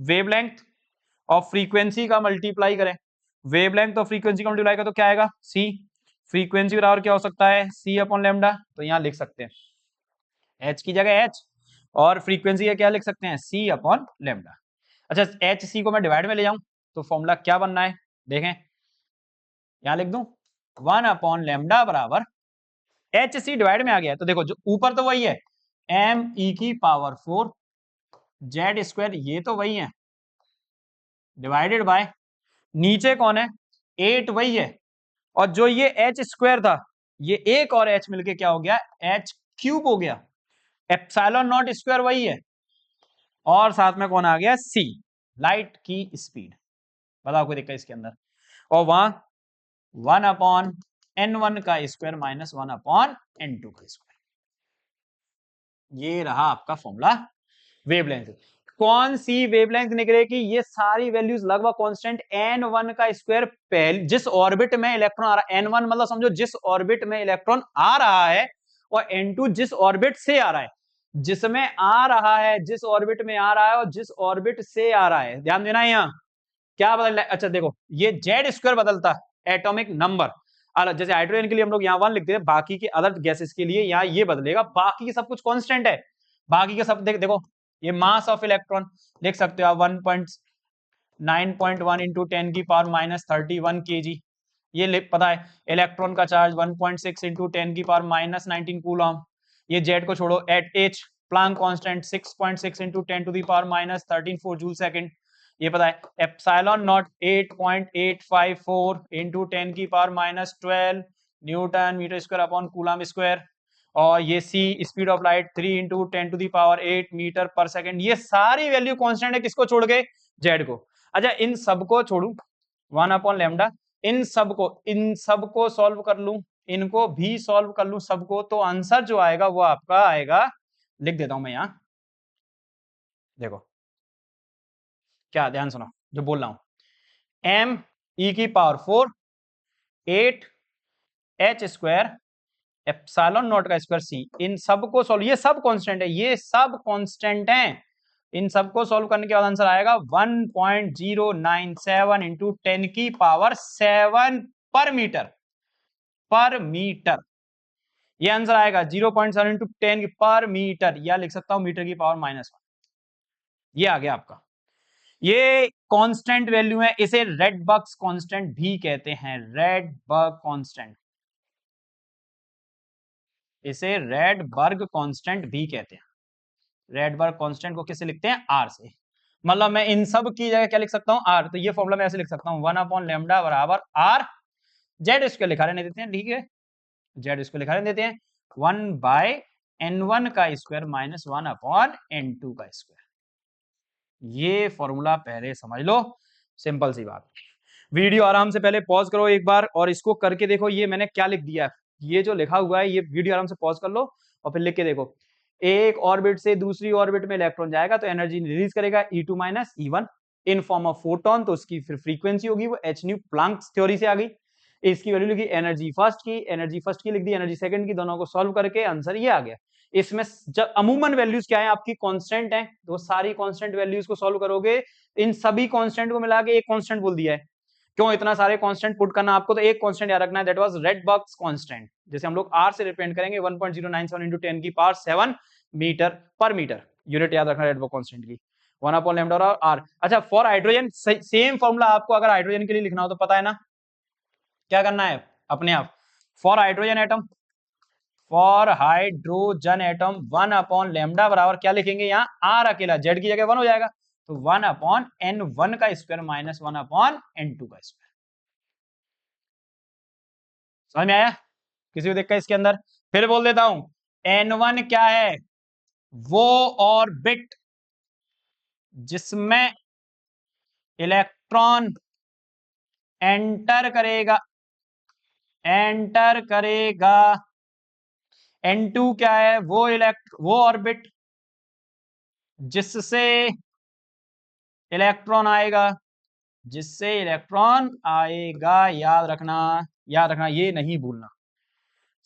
वेवलेंथ और फ्रीक्वेंसी का मल्टीप्लाई करें, वेवलेंथ और फ्रीक्वेंसी का मल्टीप्लाई करें तो क्या आएगा, सी। फ्रीक्वेंसी बराबर क्या हो सकता है, सी अपॉन लैम्डा। तो यहाँ लिख सकते हैं एच की जगह एच, और फ्रीक्वेंसी का क्या लिख सकते हैं, सी अपॉन लैम्डा। अच्छा एच सी को मैं डिवाइड में ले जाऊं तो फॉर्मूला क्या बनना है, देखें यहां लिख दूं 1/लैम्डा बराबर एच सी डिवाइड में आ गया है, तो देखो जो ऊपर तो वही है एम ई की पावर 4 जेड स्क्वायर, ये तो वही है, डिवाइडेड बाय नीचे कौन है 8 वही है, और जो ये एच स्क्वायर था ये एक और एच मिलके क्या हो गया, एच क्यूब हो गया। एप्सिलॉन नॉट स्क्वायर वही है, और साथ में कौन आ गया, सी, लाइट की स्पीड। बताओ कोई दिक्कत इसके अंदर? और वहां 1/n1 का स्क्वायर माइनस 1/n2 का स्क्वायर। ये रहा आपका फॉर्मूला वेवलेंथ। कौन सी वेवलेंथ निकलेगी, ये सारी वैल्यूज लगभग कांस्टेंट, n1 का स्क्वायर पहले जिस ऑर्बिट में इलेक्ट्रॉन आ रहा है, n1 मतलब समझो जिस ऑर्बिट में इलेक्ट्रॉन आ रहा है, और n2 जिस ऑर्बिट से आ रहा है, जिसमें आ रहा है, जिस ऑर्बिट में आ रहा है और जिस ऑर्बिट से आ रहा है, ध्यान देना है यहाँ क्या बदल रहा है। अच्छा देखो ये जेड स्क्वायर बदलता है एटॉमिक नंबर, अलग जैसे हाइड्रोजन के लिए हम लोग यहाँ 1 लिखते हैं, बाकी के अदर गैसेस के लिए यहाँ ये बदलेगा, बाकी के सब कुछ कांस्टेंट है। बाकी के सब देखो ये मास ऑफ इलेक्ट्रॉन लिख सकते हो आप 1.9.1 इंटू 10 की पावर माइनस 31 kg, ये पता है। इलेक्ट्रॉन का चार्ज 1.6 इंटू 10 की पावर माइनस 19 कूलम। ये जेड को छोड़ो, at h Planck constant 6.6 into 10 to the power minus 13 joule second, ये पता है। एप्सिलॉन नॉट 8.854 इंटू 10 की power minus 12 newton metre square upon coulomb square, और ये c speed of light 3 into 10 to the power 8 metre per second. ये सारी value constant है, किसको छोड़ के, जेड को। अच्छा इन सबको छोड़ू 1/लैम्डा, इन सबको सॉल्व कर लूं, इनको भी सॉल्व कर लूं सबको, तो आंसर जो आएगा वो आपका आएगा, लिख देता हूं मैं यहां, देखो क्या, ध्यान सुनो जो बोल रहा हूं, एम ई की power 4 8 H square epsilon not का स्क्वायर सी, इन सबको सॉल्व, ये सब कांस्टेंट है, ये सब कांस्टेंट हैं, इन सबको सॉल्व करने के बाद आंसर आएगा 1.097 इंटू 10 की पावर 7 पर मीटर। ये आंसर आएगा 0.7 इंटू 10 पर मीटर, या लिख सकता हूं मीटर की पावर -1। ये आ गया आपका, ये कांस्टेंट वैल्यू है, इसे रेडबर्ग कांस्टेंट भी कहते हैं, रेडबर्ग कांस्टेंट, इसे रेडबर्ग कांस्टेंट भी कहते हैं। रेडबर्ग कांस्टेंट को किससे लिखते हैं, आर से। मतलब मैं इन सब की जगह क्या लिख सकता हूं, आर, तो ये फॉर्मूला मैं ऐसे लिख सकता हूं 1/लैम्डा बराबर आर, जेड इसको लिखा रहने देते हैं, ठीक है, जेड इसको लिखा रहने देते हैं 1/n1 का स्क्वायर माइनस 1/n2 का स्क्वायर। ये फॉर्मूला पहले समझ लो, सिंपल सी बात। वीडियो आराम से पहले पॉज करो एक बार और इसको करके देखो, ये मैंने क्या लिख दिया है, ये जो लिखा हुआ है, ये वीडियो आराम से पॉज कर लो और फिर लिख के देखो। एक ऑर्बिट से दूसरी ऑर्बिट में इलेक्ट्रॉन जाएगा तो एनर्जी रिलीज करेगा E2 minus E1 in form of photon, तो उसकी फिर फ्रीक्वेंसी होगी वो h न्यू प्लांक थ्योरी से आ गई। इसकी वैल्यू लिखी, एनर्जी फर्स्ट की लिख दी, एनर्जी सेकंड की, दोनों को सॉल्व करके आंसर ये आ गया। इसमें जब अमूमन वैल्यूज क्या है आपकी, कांस्टेंट है, तो सारी कांस्टेंट वैल्यूज को सॉल्व करोगे, इन सभी कांस्टेंट को मिला के एक कांस्टेंट बोल दिया है। क्यों इतना सारे कांस्टेंट पुट करना आपको, तो एक कांस्टेंट याद रखना है, दैट वाज रेडबर्ग कांस्टेंट, जैसे हम लोग r से रिप्रेजेंट करेंगे 1.097 into 10 की पावर 7 मीटर पर मीटर, यूनिट याद रखना रेडबर्ग कांस्टेंट की 1/लैम्डा और r। अच्छा फॉर हाइड्रोजन सेम फॉर्मूला आपको अगर हाइड्रोजन के लिए लिखना हो तो पता है ना क्या करना है अपने आप, for hydrogen atom, for hydrogen atom 1/लैम्डा बराबर क्या लिखेंगे, यहाँ r अकेला, z की जगह 1 हो जाएगा, तो 1/n1 का स्क्वायर माइनस 1/n2 का स्क्वायर। समझ में आया? किसी को दिक्कत इसके अंदर? फिर बोल देता हूं, n1 क्या है? वो ऑर्बिट जिसमें इलेक्ट्रॉन एंटर करेगा, n2 क्या है? वो ऑर्बिट जिससे इलेक्ट्रॉन आएगा, याद रखना, ये नहीं भूलना।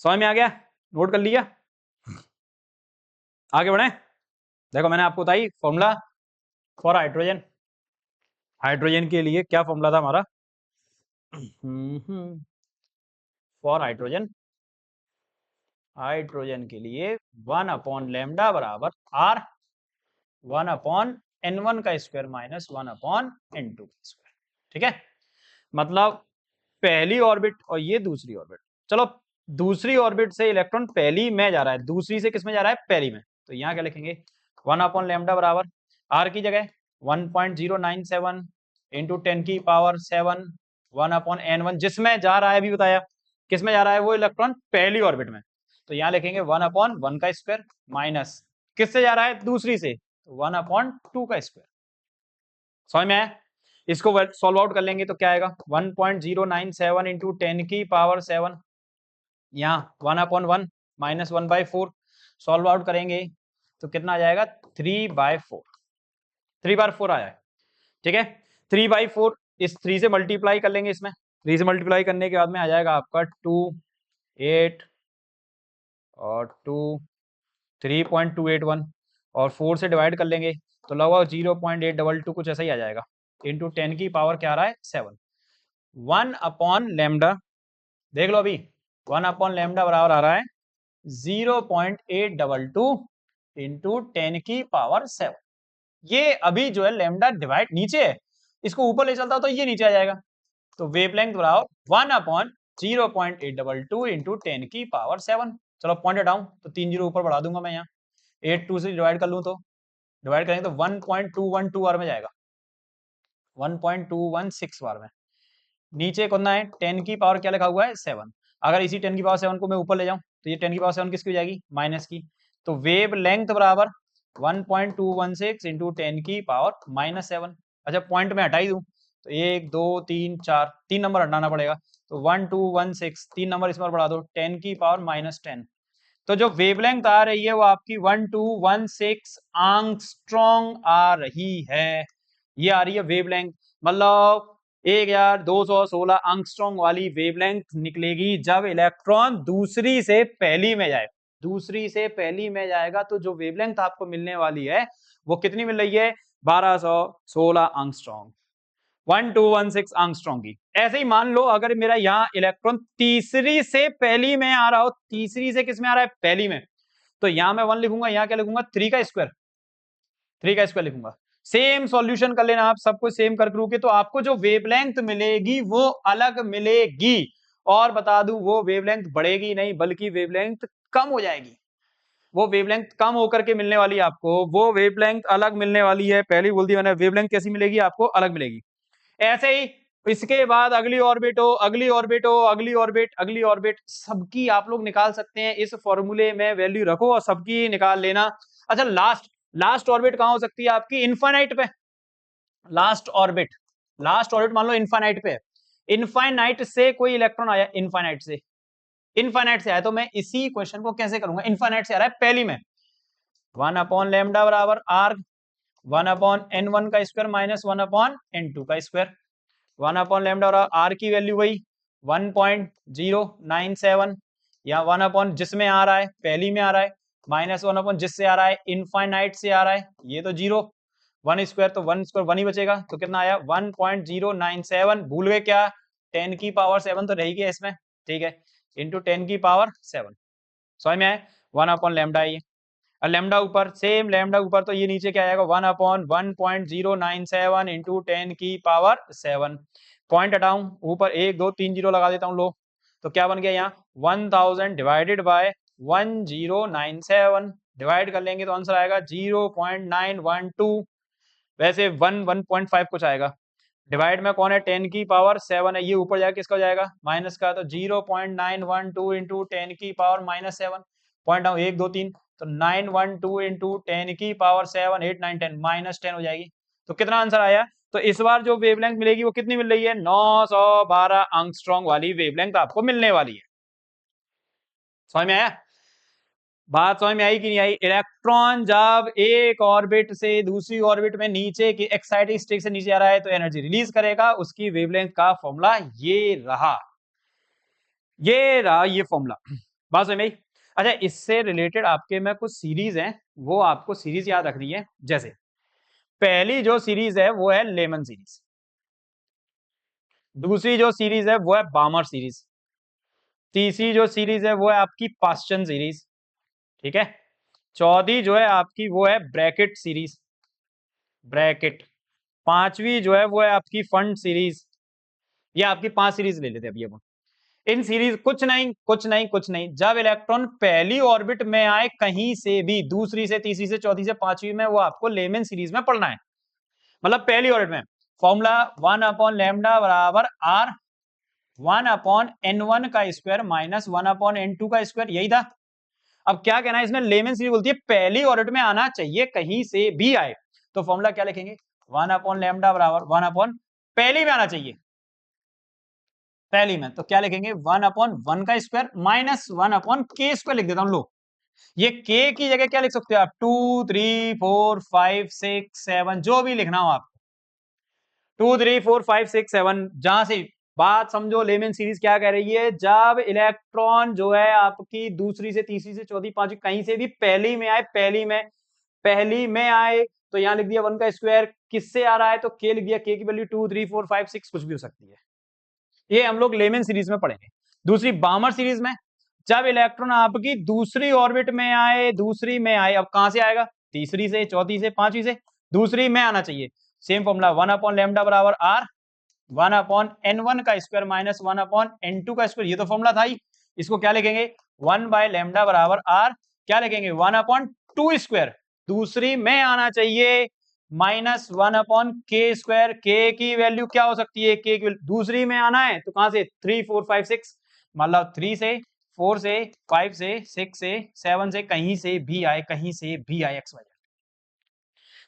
समझ में आ गया? नोट कर लिया? आगे बढ़े। देखो मैंने आपको बताई फॉर्मूला फॉर हाइड्रोजन। हाइड्रोजन के लिए क्या फॉर्मूला था हमारा? फॉर हाइड्रोजन के लिए 1/λ बराबर r 1/n1 का स्क्वायर माइनस 1/n2 का स्क्वायर। ठीक है, मतलब पहली ऑर्बिट और ये दूसरी ऑर्बिट। चलो दूसरी ऑर्बिट से इलेक्ट्रॉन पहली में जा रहा है, दूसरी से किस में जा रहा है? पहली में। तो यहाँ क्या लिखेंगे? 1/λ बराबर r की जगह 1.097 इंटू 10⁻7 1/n1 जिसमें जा रहा है, अभी बताया किस में जा रहा है वो इलेक्ट्रॉन? पहली ऑर्बिट में। तो यहाँ लिखेंगे 1/1 का स्क्वायर माइनस किससे जा रहा है? दूसरी से, 1/2 का स्क्वायर। समझ में आया? इसको सॉल्व आउट कर लेंगे तो क्या आएगा? 1.097 इंटू 10⁻7 यहाँ 1/1 माइनस 1/4 सॉल्व आउट करेंगे तो कितना आ जाएगा? 3/4। 3/4 आया है। ठीक है, 3/4 इस 3 से मल्टीप्लाई कर लेंगे, इसमें 3 से मल्टीप्लाई करने के बाद में आ जाएगा आपका 2 8 और 2 3.281 और 4 से डिवाइड कर लेंगे तो लगभग 0.822 कुछ ऐसा ही आ जाएगा इंटू 10 की पावर क्या आ रहा है? 7। 1/λ देख लो अभी, 1/λ बराबर आ रहा है 0.822 इंटू 10 की पावर 7। ये अभी जो है लैम्डा डिवाइड नीचे है, इसको ऊपर ले चलता तो ये नीचे आ जाएगा। तो वेवलेंथ बराबर 1/0.822 इंटू 10 की पावर 7। चलो पॉइंट हटाऊं तो 3 जीरो ऊपर बढ़ा दूंगा मैं, यहाँ 8 2 से डिवाइड कर लूं तो डिवाइड करेंगे तो 1.212 बार में जाएगा, 1.216 बार में। नीचे कितना है? 10 की पावर क्या लिखा हुआ है? 7। अगर इसी 10 की पावर 7 को मैं ऊपर ले जाऊं तो ये 10 की पावर 7 किसकी हो जाएगी? माइनस की। तो वेव लेंथ बराबर 1.216 इंटू 10 की पावर -7। अच्छा पॉइंट में हटा ही दूं तो 1 2 3 4 3 नंबर हटाना पड़ेगा, तो 1216 3 नंबर इस पर बढ़ा दो 10 की पावर -10। तो जो वेवलेंथ आ रही है वो आपकी 1216 आंगस्ट्रॉन्ग आ रही है। ये आ रही है वेवलेंथ, मतलब 1216 आंगस्ट्रॉन्ग वाली वेवलेंथ निकलेगी जब इलेक्ट्रॉन दूसरी से पहली में जाए। दूसरी से पहली में जाएगा तो जो वेवलेंथ आपको मिलने वाली है वो कितनी मिल रही है? 1216 आंगस्ट्रॉन्ग, 1216 आंगस्ट्रॉन्ग की। ऐसे ही मान लो अगर मेरा यहाँ इलेक्ट्रॉन तीसरी से पहली में आ रहा हो, तीसरी से किस में आ रहा है? पहली में, तो यहाँ मैं 1 लिखूंगा, यहाँ क्या लिखूंगा? 3 का स्क्वायर, 3 का स्क्वायर लिखूंगा। सेम सॉल्यूशन कर लेना आप, सब कुछ सेम कर करोगे तो आपको जो वेवलेंथ मिलेगी वो अलग मिलेगी। और बता दूं वो वेवलेंथ बढ़ेगी नहीं बल्कि वेवलेंथ कम हो जाएगी। वो वेवलेंथ कम होकर के मिलने वाली है आपको, वो वेवलेंथ अलग मिलने वाली है। पहले बोल दिया मैंने, वेवलेंथ कैसी मिलेगी आपको? अलग मिलेगी। ऐसे ही इसके बाद अगली ऑर्बिट हो, अगली ऑर्बिट हो, अगली ऑर्बिट, अगली ऑर्बिट, सबकी आप लोग निकाल सकते हैं। इस फॉर्मूले में वैल्यू रखो और सबकी निकाल लेना। अच्छा लास्ट ऑर्बिट कहां हो सकती है आपकी? इनफाइनाइट पे। लास्ट ऑर्बिट मान लो इनफाइनाइट पे है। इनफाइनाइट से कोई इलेक्ट्रॉन आया, इनफाइनाइट से आया, तो मैं इसी क्वेश्चन को कैसे करूंगा? इनफाइनाइट से आ रहा है पहली में, 1/λ बराबर r 1/n1 का स्क्वायर माइनस 1/n2 का स्क्वायर। 1/λ और r की वैल्यू वही 1.097 या 1 जिसमें आ रहा है पहली में आ रहा है माइनस 1 जिससे आ रहा है इनफाइनाइट से आ रहा है, ये तो 0 1 स्क्वायर तो 1 स्क्वायर 1 ही बचेगा, तो कितना आया? 1.097। भूल गए क्या? 10 की पावर 7 तो रहेगी इसमें, ठीक है, इंटू 10 की पावर 7। समझ में आया? 1/λ ये, और लैम्डा ऊपर, सेम लैम्डा ऊपर, तो ये नीचे क्या आएगा? 1/1.097 इंटू 10 की पावर 7। पॉइंट हटाऊं, ऊपर 1 2 3 जीरो लगा देता हूं, लो तो क्या बन गया यहाँ? 1000 डिवाइडेड बाय 1097 डिवाइड कर लेंगे तो आंसर आएगा 0.912 वैसे 1.5 कुछ आएगा, डिवाइड में कौन है 10 की पावर 7 है, ये ऊपर जाके किसका हो जाएगा माइनस का, तो 0.912 इंटू 10 की पावर -7 पॉइंट डाउन 1 2 3, तो 912 इंटू 10 की पावर 7 8 9 10 -10 हो जाएगी। तो कितना आंसर आया? तो इस बार जो वेवलेंथ मिलेगी वो कितनी मिल रही है, 912 एंगस्ट्रॉम वाली वेवलेंथ आपको मिलने वाली है। समझ में आया? बात समझ में आई कि नहीं आई? इलेक्ट्रॉन जब एक ऑर्बिट से दूसरी ऑर्बिट में नीचे की एक्साइटिंग स्टेट से नीचे आ रहा है तो एनर्जी रिलीज करेगा, उसकी वेवलेंथ का फॉर्मूला ये रहा, ये फॉर्मूला। बात समझ में आई? अच्छा, इससे रिलेटेड आपके में कुछ सीरीज हैं, वो आपको सीरीज याद रखनी है। जैसे पहली जो सीरीज है वो है लेमन सीरीज, दूसरी जो सीरीज है वो है बामर सीरीज, तीसरी जो सीरीज है वो है आपकी पास्चन सीरीज, ठीक है, चौथी जो है आपकी वो है ब्रैकेट सीरीज, ब्रैकेट, पांचवी जो है वो है आपकी फंड सीरीज। ये आपकी 5 सीरीज ले लेते हैं अभी अपन। इन सीरीज कुछ नहीं, जब इलेक्ट्रॉन पहली ऑर्बिट में आए कहीं से भी, दूसरी से तीसरी से चौथी से पांचवी में, वो आपको लेमन सीरीज में पढ़ना है। मतलब पहली ऑर्बिट में फॉर्मूला 1/λ बराबर r 1/n1 का स्क्वायर माइनस 1/n2 का स्क्वायर, यही था। अब क्या कहना है इसमें, लेमन सीरीज बोलती है पहली ऑर्बिट में आना चाहिए कहीं से भी आए, तो फॉर्मूला क्या लिखेंगे, 1/λ बराबर 1 पहली में आना चाहिए, पहली में, तो क्या लिखेंगे 1/1 का स्क्वायर माइनस 1/k स्क्वायर लिख देता हूं। लो, ये k की जगह क्या लिख सकते हो आप, 2 3 4 5 6 7, जो भी लिखना हो आप, 2 3 4 5 6 7, जहां से बात समझो। लेमन सीरीज क्या कह रही है, जब इलेक्ट्रॉन जो है आपकी दूसरी से तीसरी से चौथी पांचवी कहीं से भी पहली में आए, पहली में आए, तो यहां लिख दिया 1 का स्क्वायर, किससे आ रहा है तो k लिख दिया, k की वैल्यू 2 3 4 5 6 कुछ भी हो सकती है। ये हम लोग लेमन सीरीज में पढ़ेंगे। दूसरी बामर सीरीज में, जब इलेक्ट्रॉन आपकी दूसरी ऑर्बिट में आए, अब कहां से आएगा, तीसरी से चौथी से पांचवी से, दूसरी में आना चाहिए। सेम फॉर्मूला 1/λ बराबर r 1/n1 का स्क्वायर माइनस 1/n2 का स्क्वायर, ये तो फॉर्मूला था ही। इसको क्या लिखेंगे, 1/λ बराबर r, क्या लिखेंगे 1/2 स्क्वायर, दूसरी में आना चाहिए, माइनस 1/k स्क्वायर, k की वैल्यू क्या हो सकती है, k की दूसरी में आना है तो कहां से 3 4 5 6, मतलब 3 से 4 से 5 से 6 से 7 से, कहीं से भी आए, कहीं से भी आए X Y.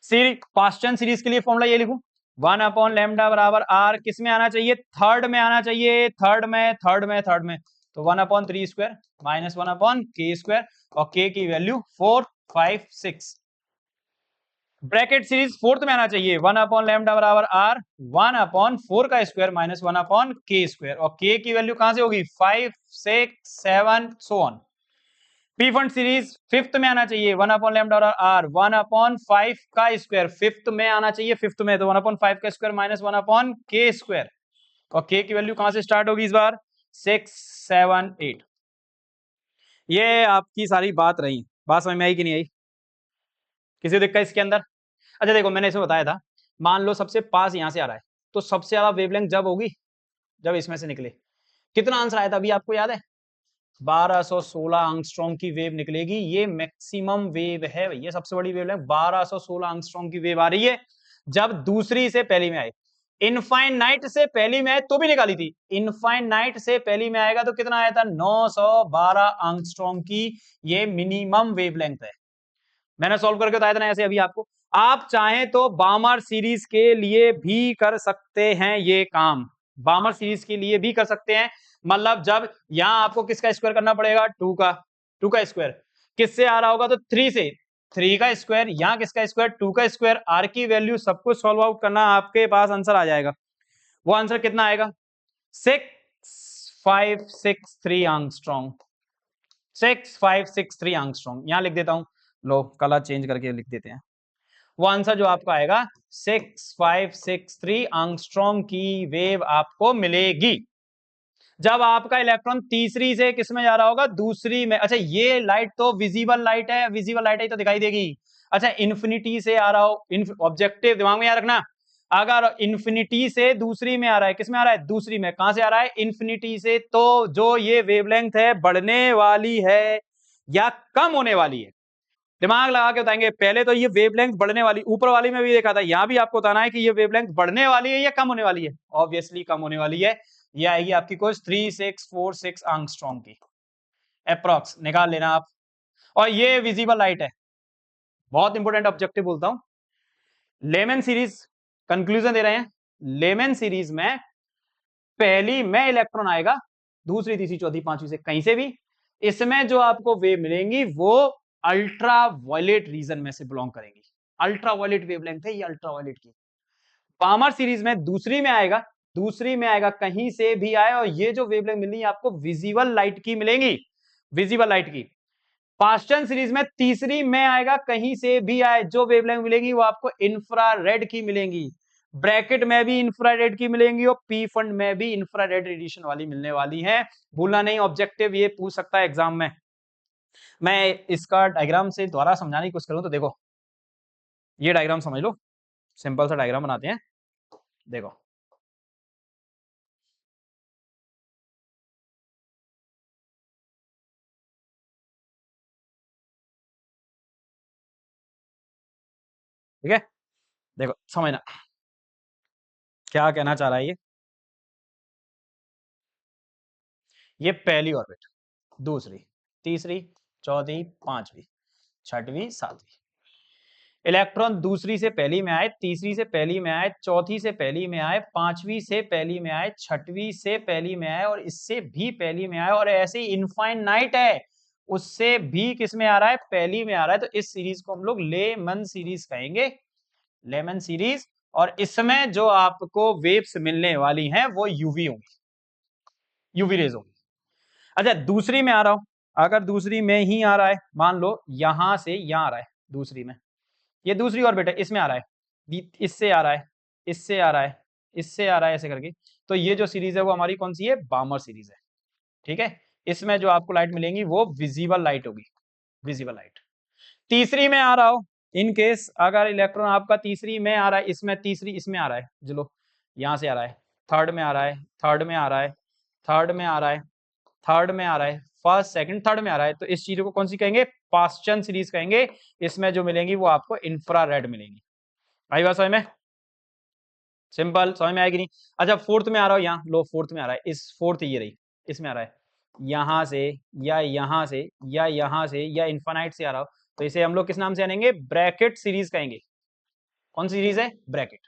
Series Paschen series के लिए फॉर्मूला ये लिखूं, 1/λ बराबर r, किस में आना चाहिए, थर्ड में आना चाहिए, थर्ड में, तो 1/3 स्क्वायर माइनस 1/k स्क्वायर, और k की वैल्यू 4 5 6। ब्रैकेट सीरीज फोर्थ में आना चाहिए, 1/λ बराबर r 1/4 का स्क्वायर माइनस 1/k स्क्वायर, और k की वैल्यू कहां से होगी 5 6 7 so on. P fund series fifth में आना चाहिए, 1/λ बराबर r 1/5 का स्क्वायर, फिफ्थ में आना चाहिए, फिफ्थ में, तो 1/5 का स्क्वायर माइनस 1/k स्क्वायर, और k की वैल्यू कहां से स्टार्ट होगी इस बार 6 7 8। ये आपकी सारी बात रही, बात समझ में आई कि नहीं आई, किसी दिक्कत इसके अंदर? अच्छा देखो, मैंने इसे बताया था, मान लो सबसे पास यहां से आ रहा है, तो सबसे ज्यादा वेवलेंथ जब होगी जब इसमें से निकले। कितना आंसर आया था अभी आपको याद है, 1216 एंगस्ट्रॉम की वेव निकलेगी, ये मैक्सिमम वेव है भैया, सबसे बड़ी वेव लेंथ 1216 एंगस्ट्रॉम की वेव आ रही है, जब दूसरी से पहली में आए। इनफाइनाइट से पहली में आए तो भी निकाली थी, इनफाइनाइट से पहली में आएगा तो कितना आया था 912 एंगस्ट्रॉम की, ये मिनिमम वेवलेंथ है। मैंने सॉल्व करके बताया था ना ऐसे अभी आपको। आप चाहें तो बामर सीरीज के लिए भी कर सकते हैं ये काम, बामर सीरीज के लिए भी कर सकते हैं, मतलब जब यहां आपको किसका स्क्वायर करना पड़ेगा, 2 का स्क्वायर, किससे आ रहा होगा तो 3 से, 3 का स्क्वायर, यहां किसका स्क्वायर 2 का स्क्वायर, आर की वैल्यू सब कुछ सॉल्व आउट करना, आपके पास आंसर आ जाएगा। वो आंसर कितना आएगा 6563 एंगस्ट्रॉम, 6563 एंगस्ट्रॉम, यहां लिख देता हूं, लो कलर चेंज करके लिख देते हैं। वो आंसर जो आपका आएगा 6563 एंगस्ट्रॉम की वेव आपको मिलेगी, जब आपका इलेक्ट्रॉन तीसरी से किस में जा रहा होगा, दूसरी में। अच्छा, ये लाइट तो विजिबल लाइट है, विजिबल लाइट है तो दिखाई देगी। अच्छा, इन्फिनिटी से आ रहा हो, ऑब्जेक्टिव दिमाग में याद रखना, अगर इन्फिनिटी से दूसरी में आ रहा है, किस में आ रहा है, दूसरी में, कहां से आ रहा है, इन्फिनिटी से, तो जो ये वेवलेंथ है बढ़ने वाली है या कम होने वाली है, दिमाग लगा के बताएंगे। पहले तो ये वेवलेंथ बढ़ने वाली, ऊपर वाली में भी देखा था, यहाँ भी आपको बताना है कि ये वेवलेंथ बढ़ने वाली है या कम होने वाली है। ऑब्वियसली कम होने वाली है। ये आएगी आपकी कुछ 3646 एंगस्ट्रॉम की अप्रॉक्स, निकाल लेना आप। और ये विजिबल लाइट है, बहुत इंपॉर्टेंट ऑब्जेक्टिव बोलता हूं। लेमन सीरीज कंक्लूजन दे रहे हैं। लेमन सीरीज में पहली में इलेक्ट्रॉन आएगा, दूसरी तीसरी चौथी पांचवी से कहीं से भी। इसमें जो आपको वेव मिलेंगी वो अल्ट्रा वायलेट रीजन में से बिलोंग करेंगी। अल्ट्रा वायलेट वेवलेंथ है ये, अल्ट्रा वायलेट की। पामर सीरीज में दूसरी में आएगा, दूसरी में आएगा कहीं से भी आए, और ये जो वेवलेंथ मिलनी है आपको विजिबल लाइट की मिलेंगी, विजिबल लाइट की। पास्टन सीरीज में तीसरी में आएगा, कहीं से भी आए, जो वेवलेंथ मिलेगी वो आपको इंफ्रारेड की मिलेंगी। ब्रैकेट में भी इंफ्रारेड की मिलेंगी और पी फंड में भी इंफ्रारेड रेडिएशन वाली मिलने वाली है। भूलना नहीं, ऑब्जेक्टिव ये पूछ सकता है एग्जाम में। मैं इसका डायग्राम से दोबारा समझाने की कोशिश करूं तो देखो, ये डायग्राम समझ लो, सिंपल सा डायग्राम बनाते हैं। देखो ठीक है, देखो समझना क्या कहना चाह रहा है ये। ये पहली ऑर्बिट, दूसरी, तीसरी, चौथी, पांचवी, छठवीं, सातवीं। इलेक्ट्रॉन दूसरी से पहली में आए, तीसरी से पहली में आए, चौथी से पहली में आए, पांचवी से पहली में आए, छठवीं से पहली में आए, और इससे भी पहली में आए, और ऐसे इनफाइनाइट है, उससे भी किस में आ रहा है, पहली में आ रहा है। तो इस सीरीज को हम लोग लेमन सीरीज कहेंगे, लेमन सीरीज। और इसमें जो आपको वेव्स मिलने वाली हैं वो यूवी होंगी, यूवी रेज होंगी। अच्छा दूसरी में आ रहा हूं, अगर दूसरी में ही आ रहा है, मान लो यहां से यहां आ रहा है, दूसरी में, ये दूसरी ऑर्बिट है, इसमें आ रहा है, इससे आ रहा है, इससे आ रहा है, इससे आ रहा है, ऐसे करके। तो ये जो सीरीज है वो हमारी कौन सी है, बामर सीरीज है। ठीक है, इसमें जो आपको लाइट मिलेंगी वो विजिबल लाइट होगी, विजिबल लाइट। तीसरी में आ रहा हो, इन केस अगर इलेक्ट्रॉन आपका तीसरी में आ रहा है, इसमें तीसरी, इसमें आ रहा है, चलो यहां से आ रहा है, थर्ड में आ रहा है, थर्ड में आ रहा है, थर्ड में आ रहा है, थर्ड में आ रहा है, फर्स्ट सेकंड थर्ड में आ रहा है, तो इस चीज को कौन सी कहेंगे, पास्चन सीरीज कहेंगे। इसमें जो मिलेंगी वो आपको इंफ्रारेड मिलेंगी। आई बात समझ में, सिंपल समझ में आएगी नहीं। अच्छा फोर्थ में आ रहा हो, यहाँ लो फोर्थ में आ रहा है, इस फोर्थ ये रही, इसमें आ रहा है, यहां से या यहां से या यहां से या इन्फानाइट से आ रहा हो, तो इसे हम लोग किस नाम से जानेंगे, ब्रैकेट सीरीज कहेंगे। कौन सी सीरीज है, ब्रैकेट।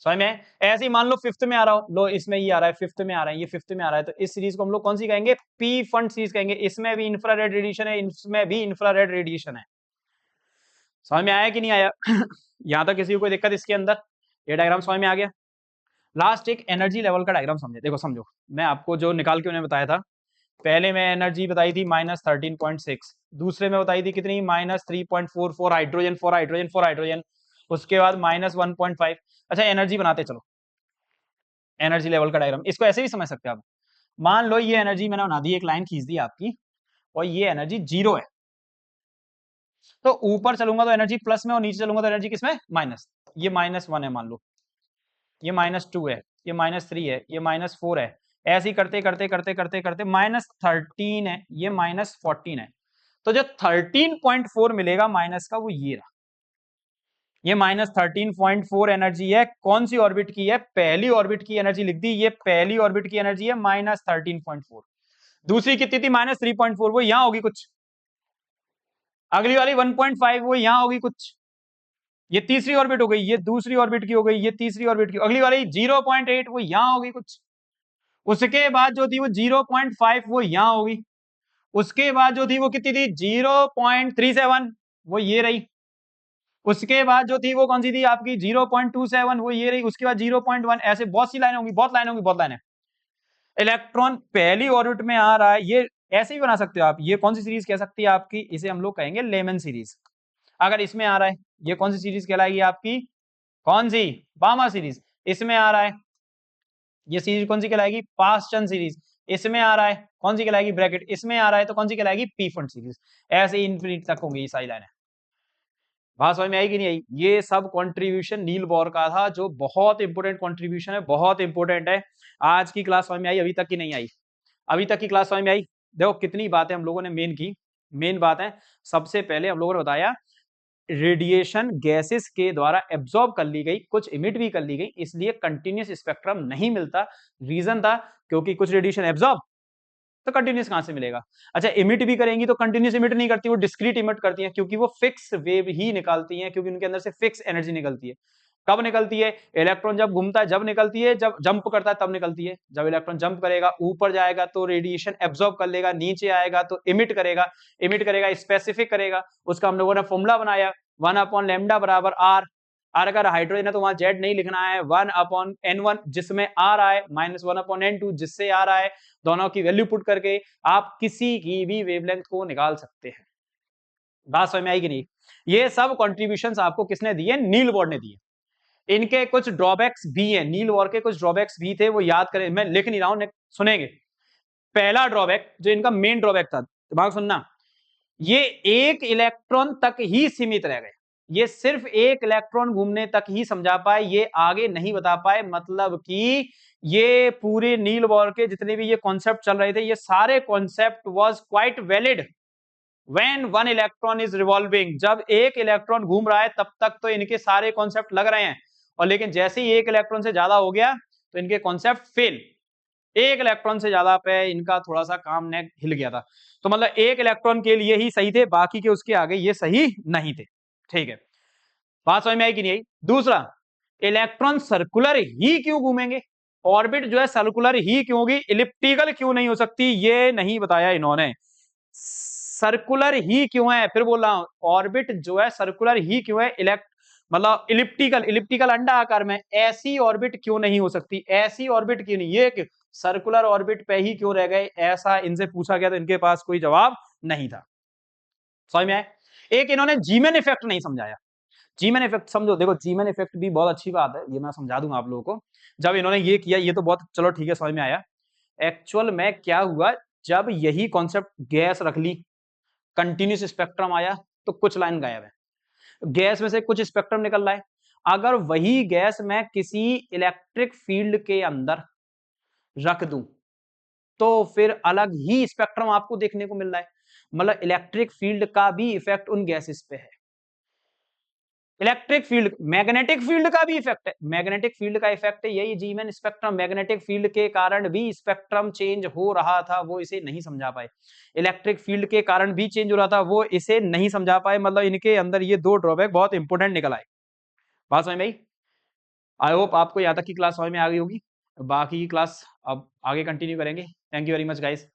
समझ में, ऐसे ही मान लो फिफ्थ में आ रहा हो, लो इसमें ये आ रहा है, फिफ्थ में आ रहा है, ये फिफ्थ में आ रहा है, तो इस सीरीज को हम लोग कौन सी कहेंगे, पी फंड सीरीज कहेंगे। इसमें भी इंफ्रारेड रेडिएशन है, इसमें भी इंफ्रारेड रेडिएशन है। समझ में आया कि नहीं आया यहां तक किसी को कोई दिक्कत इसके अंदर, ये डायग्राम समझ में आ गया। लास्ट एक एनर्जी लेवल का डायग्राम समझे, देखो समझो, मैं आपको जो निकाल के उन्हें बताया था, पहले में एनर्जी बताई थी -13.6, दूसरे में बताई थी कितनी, -3.4 for hydrogen, for hydrogen, for hydrogen, उसके बाद -1.5। अच्छा एनर्जी बनाते चलो, एनर्जी लेवल का डायग्राम, इसको ऐसे भी समझ सकते हो आप। मान लो ये एनर्जी मैंने बना दी, एक लाइन खींच दी आपकी, और ये एनर्जी 0 है, तो ऊपर चलूंगा तो एनर्जी प्लस में, और नीचे चलूंगा तो एनर्जी किसमें, माइनस। ये -1 है मान लो, ये -2 है, ये -3 है, ये -4 है, ऐसे ही करते करते करते करते करते -13 है, ये -14 है। तो जो 13.4 मिलेगा माइनस का, वो ये रहा, ये -13.4 एनर्जी है। कौन सी ऑर्बिट की है, पहली ऑर्बिट की एनर्जी लिख दी, ये पहली ऑर्बिट की एनर्जी है -13.4। दूसरी कितनी थी, -3.4, वो यहां होगी कुछ। अगली वाली 1.5, वो यहां होगी कुछ। ये तीसरी ऑर्बिट हो गई, ये दूसरी ऑर्बिट की हो गई, ये तीसरी ऑर्बिट की। अगली वाली 0.8, वो यहां होगी कुछ। उसके बाद जो थी वो 0.5, वो यहां होगी। उसके बाद जो थी वो कितनी थी, 0.37, वो ये रही। उसके बाद जो थी वो कौन सी थी आपकी, 0.27, वो ये रही। उसके बाद 0.1, ऐसे बहुत सी लाइन होंगी, बहुत लाइन होंगी, बहुत लाइनें। इलेक्ट्रॉन पहली ऑर्बिट में आ रहा है, ये ऐसे ही बना सकते हो आप। ये कौन सी सीरीज कह सकती है आपकी, इसे हम लोग कहेंगे लेमन सीरीज। अगर इसमें आ रहा है, ये कौन सी सीरीज कहलाएगी आपकी, कौन सी, बामा सीरीज। इसमें आ रहा है, ये सीरीज कौन सी कहलाएगी, पास्चन सीरीज। इसमें आ रहा है, कौन सी कहलाएगी, ब्रैकेट। इसमें आ रहा है तो कौन सी कहलाएगी, पी फंड सीरीज। ऐसे ही इन्फिनिट तक होंगी ये सारी लाइनें। बात समझ में आई कि नहीं आई। ये सब कंट्रीब्यूशन नील बोर का था, जो बहुत इंपॉर्टेंट कंट्रीब्यूशन है, बहुत इंपॉर्टेंट है। आज की क्लास समझ में आई, अभी तक की नहीं आई, अभी तक की क्लास समझ में आई। देखो कितनी बातें हम लोगों ने मेन की। मेन बात है, सबसे पहले हम लोगों ने बताया रेडिएशन गैसेस के द्वारा एब्जॉर्ब कर ली गई, कुछ इमिट भी कर ली गई, इसलिए कंटिन्यूस स्पेक्ट्रम नहीं मिलता। रीजन था क्योंकि कुछ रेडिएशन एब्जॉर्ब, तो कंटिन्यूस कहां से मिलेगा। अच्छा, इमिट भी करेंगी तो कंटिन्यूस इमिट नहीं करती, वो डिस्क्रीट इमिट करती हैं, क्योंकि वो फिक्स वेव ही निकालती हैं, क्योंकि उनके अंदर से फिक्स एनर्जी निकलती है। कब निकलती है? इलेक्ट्रॉन जब घूमता है जब निकलती है, जब जंप करता है तब निकलती है। जब इलेक्ट्रॉन जंप करेगा ऊपर जाएगा तो रेडिएशन एब्जॉर्ब कर लेगा, नीचे आएगा तो इमिट करेगा। इमिट करेगा, स्पेसिफिक करेगा, उसका हम लोगों ने फॉर्मूला बनाया 1/λ बराबर आर। आर अगर हाइड्रोजन है तो वहां जेड नहीं लिखना है, 1/n1 जिसमें आर आए माइनस 1/n2 जिससे आर आए, दोनों की वैल्यू पुट करके आप किसी की भी वेवलेंथ को निकाल सकते हैं। बात समझ में आई कि नहीं? ये सब कॉन्ट्रीब्यूशंस आपको किसने दिए? नील बोर्ड ने दिए। इनके कुछ ड्रॉबैक्स भी हैं, नील वॉर के कुछ ड्रॉबैक्स भी थे, वो याद करें, मैं लिख नहीं रहा हूं, सुनेंगे। पहला ड्रॉबैक जो इनका मेन ड्रॉबैक था, दिमाग सुनना, ये एक इलेक्ट्रॉन तक ही सीमित रह गए। ये सिर्फ एक इलेक्ट्रॉन घूमने तक ही समझा पाए, ये आगे नहीं बता पाए। मतलब कि ये पूरे नील वॉर के जितने भी ये कॉन्सेप्ट चल रहे थे, ये सारे concept was quite valid when one electron is revolving. जब एक इलेक्ट्रॉन घूम रहा है तब तक तो इनके सारे कॉन्सेप्ट लग रहे हैं, और लेकिन जैसे ही एक इलेक्ट्रॉन से ज्यादा हो गया तो इनके कॉन्सेप्ट फेल। एक इलेक्ट्रॉन से ज्यादा पे इनका थोड़ा सा काम नेक हिल गया था। तो मतलब एक इलेक्ट्रॉन के लिए ही सही थे, बाकी के उसके आगे ये सही नहीं थे। ठीक है, बात समझ में आई कि नहीं आई? दूसरा, इलेक्ट्रॉन सर्कुलर ही क्यों घूमेंगे? ऑर्बिट जो है सर्कुलर ही क्यों होगी, इलिप्टिकल क्यों नहीं हो सकती? ये नहीं बताया इन्होंने। सर्कुलर ही क्यों है, फिर बोल रहा हूं, ऑर्बिट जो है सर्कुलर ही क्यों है, मतलब इलिप्टिकल, इलिप्टिकल अंडा आकार में, ऐसी ऑर्बिट क्यों नहीं हो सकती? ऐसी ऑर्बिट क्यों नहीं, ये सर्कुलर ऑर्बिट पे ही क्यों रह गए? ऐसा इनसे पूछा गया तो इनके पास कोई जवाब नहीं था। समझ में आए? एक इन्होंने जीमेन इफेक्ट नहीं समझाया। जीमेन इफेक्ट समझो, देखो जीमेन इफेक्ट भी बहुत अच्छी बात है, ये मैं समझा दूंगा आप लोगों को। जब इन्होंने ये किया, ये तो बहुत चलो ठीक है समझ में आया। एक्चुअल में क्या हुआ, जब यही कॉन्सेप्ट गैस रख ली, कंटिन्यूस स्पेक्ट्रम आया, तो कुछ लाइन गायब है, गैस में से कुछ स्पेक्ट्रम निकल रहा है। अगर वही गैस मैं किसी इलेक्ट्रिक फील्ड के अंदर रख दूं तो फिर अलग ही स्पेक्ट्रम आपको देखने को मिल रहा है। मतलब इलेक्ट्रिक फील्ड का भी इफेक्ट उन गैसेस पे है। इलेक्ट्रिक फील्ड, मैग्नेटिक फील्ड का भी इफेक्ट है, मैग्नेटिक फील्ड का इफेक्ट है यही जीमेन स्पेक्ट्रम। मैग्नेटिक फील्ड के कारण भी स्पेक्ट्रम चेंज हो रहा था, वो इसे नहीं समझा पाए। इलेक्ट्रिक फील्ड के कारण भी चेंज हो रहा था, वो इसे नहीं समझा पाए। मतलब इनके अंदर ये दो ड्रॉबैक बहुत इंपॉर्टेंट निकल आए। बात समझ में आई? आई होप आपको यहाँ तक की क्लास समझ में आ गई होगी। बाकी की क्लास अब आगे कंटिन्यू करेंगे। Thank you very much guys.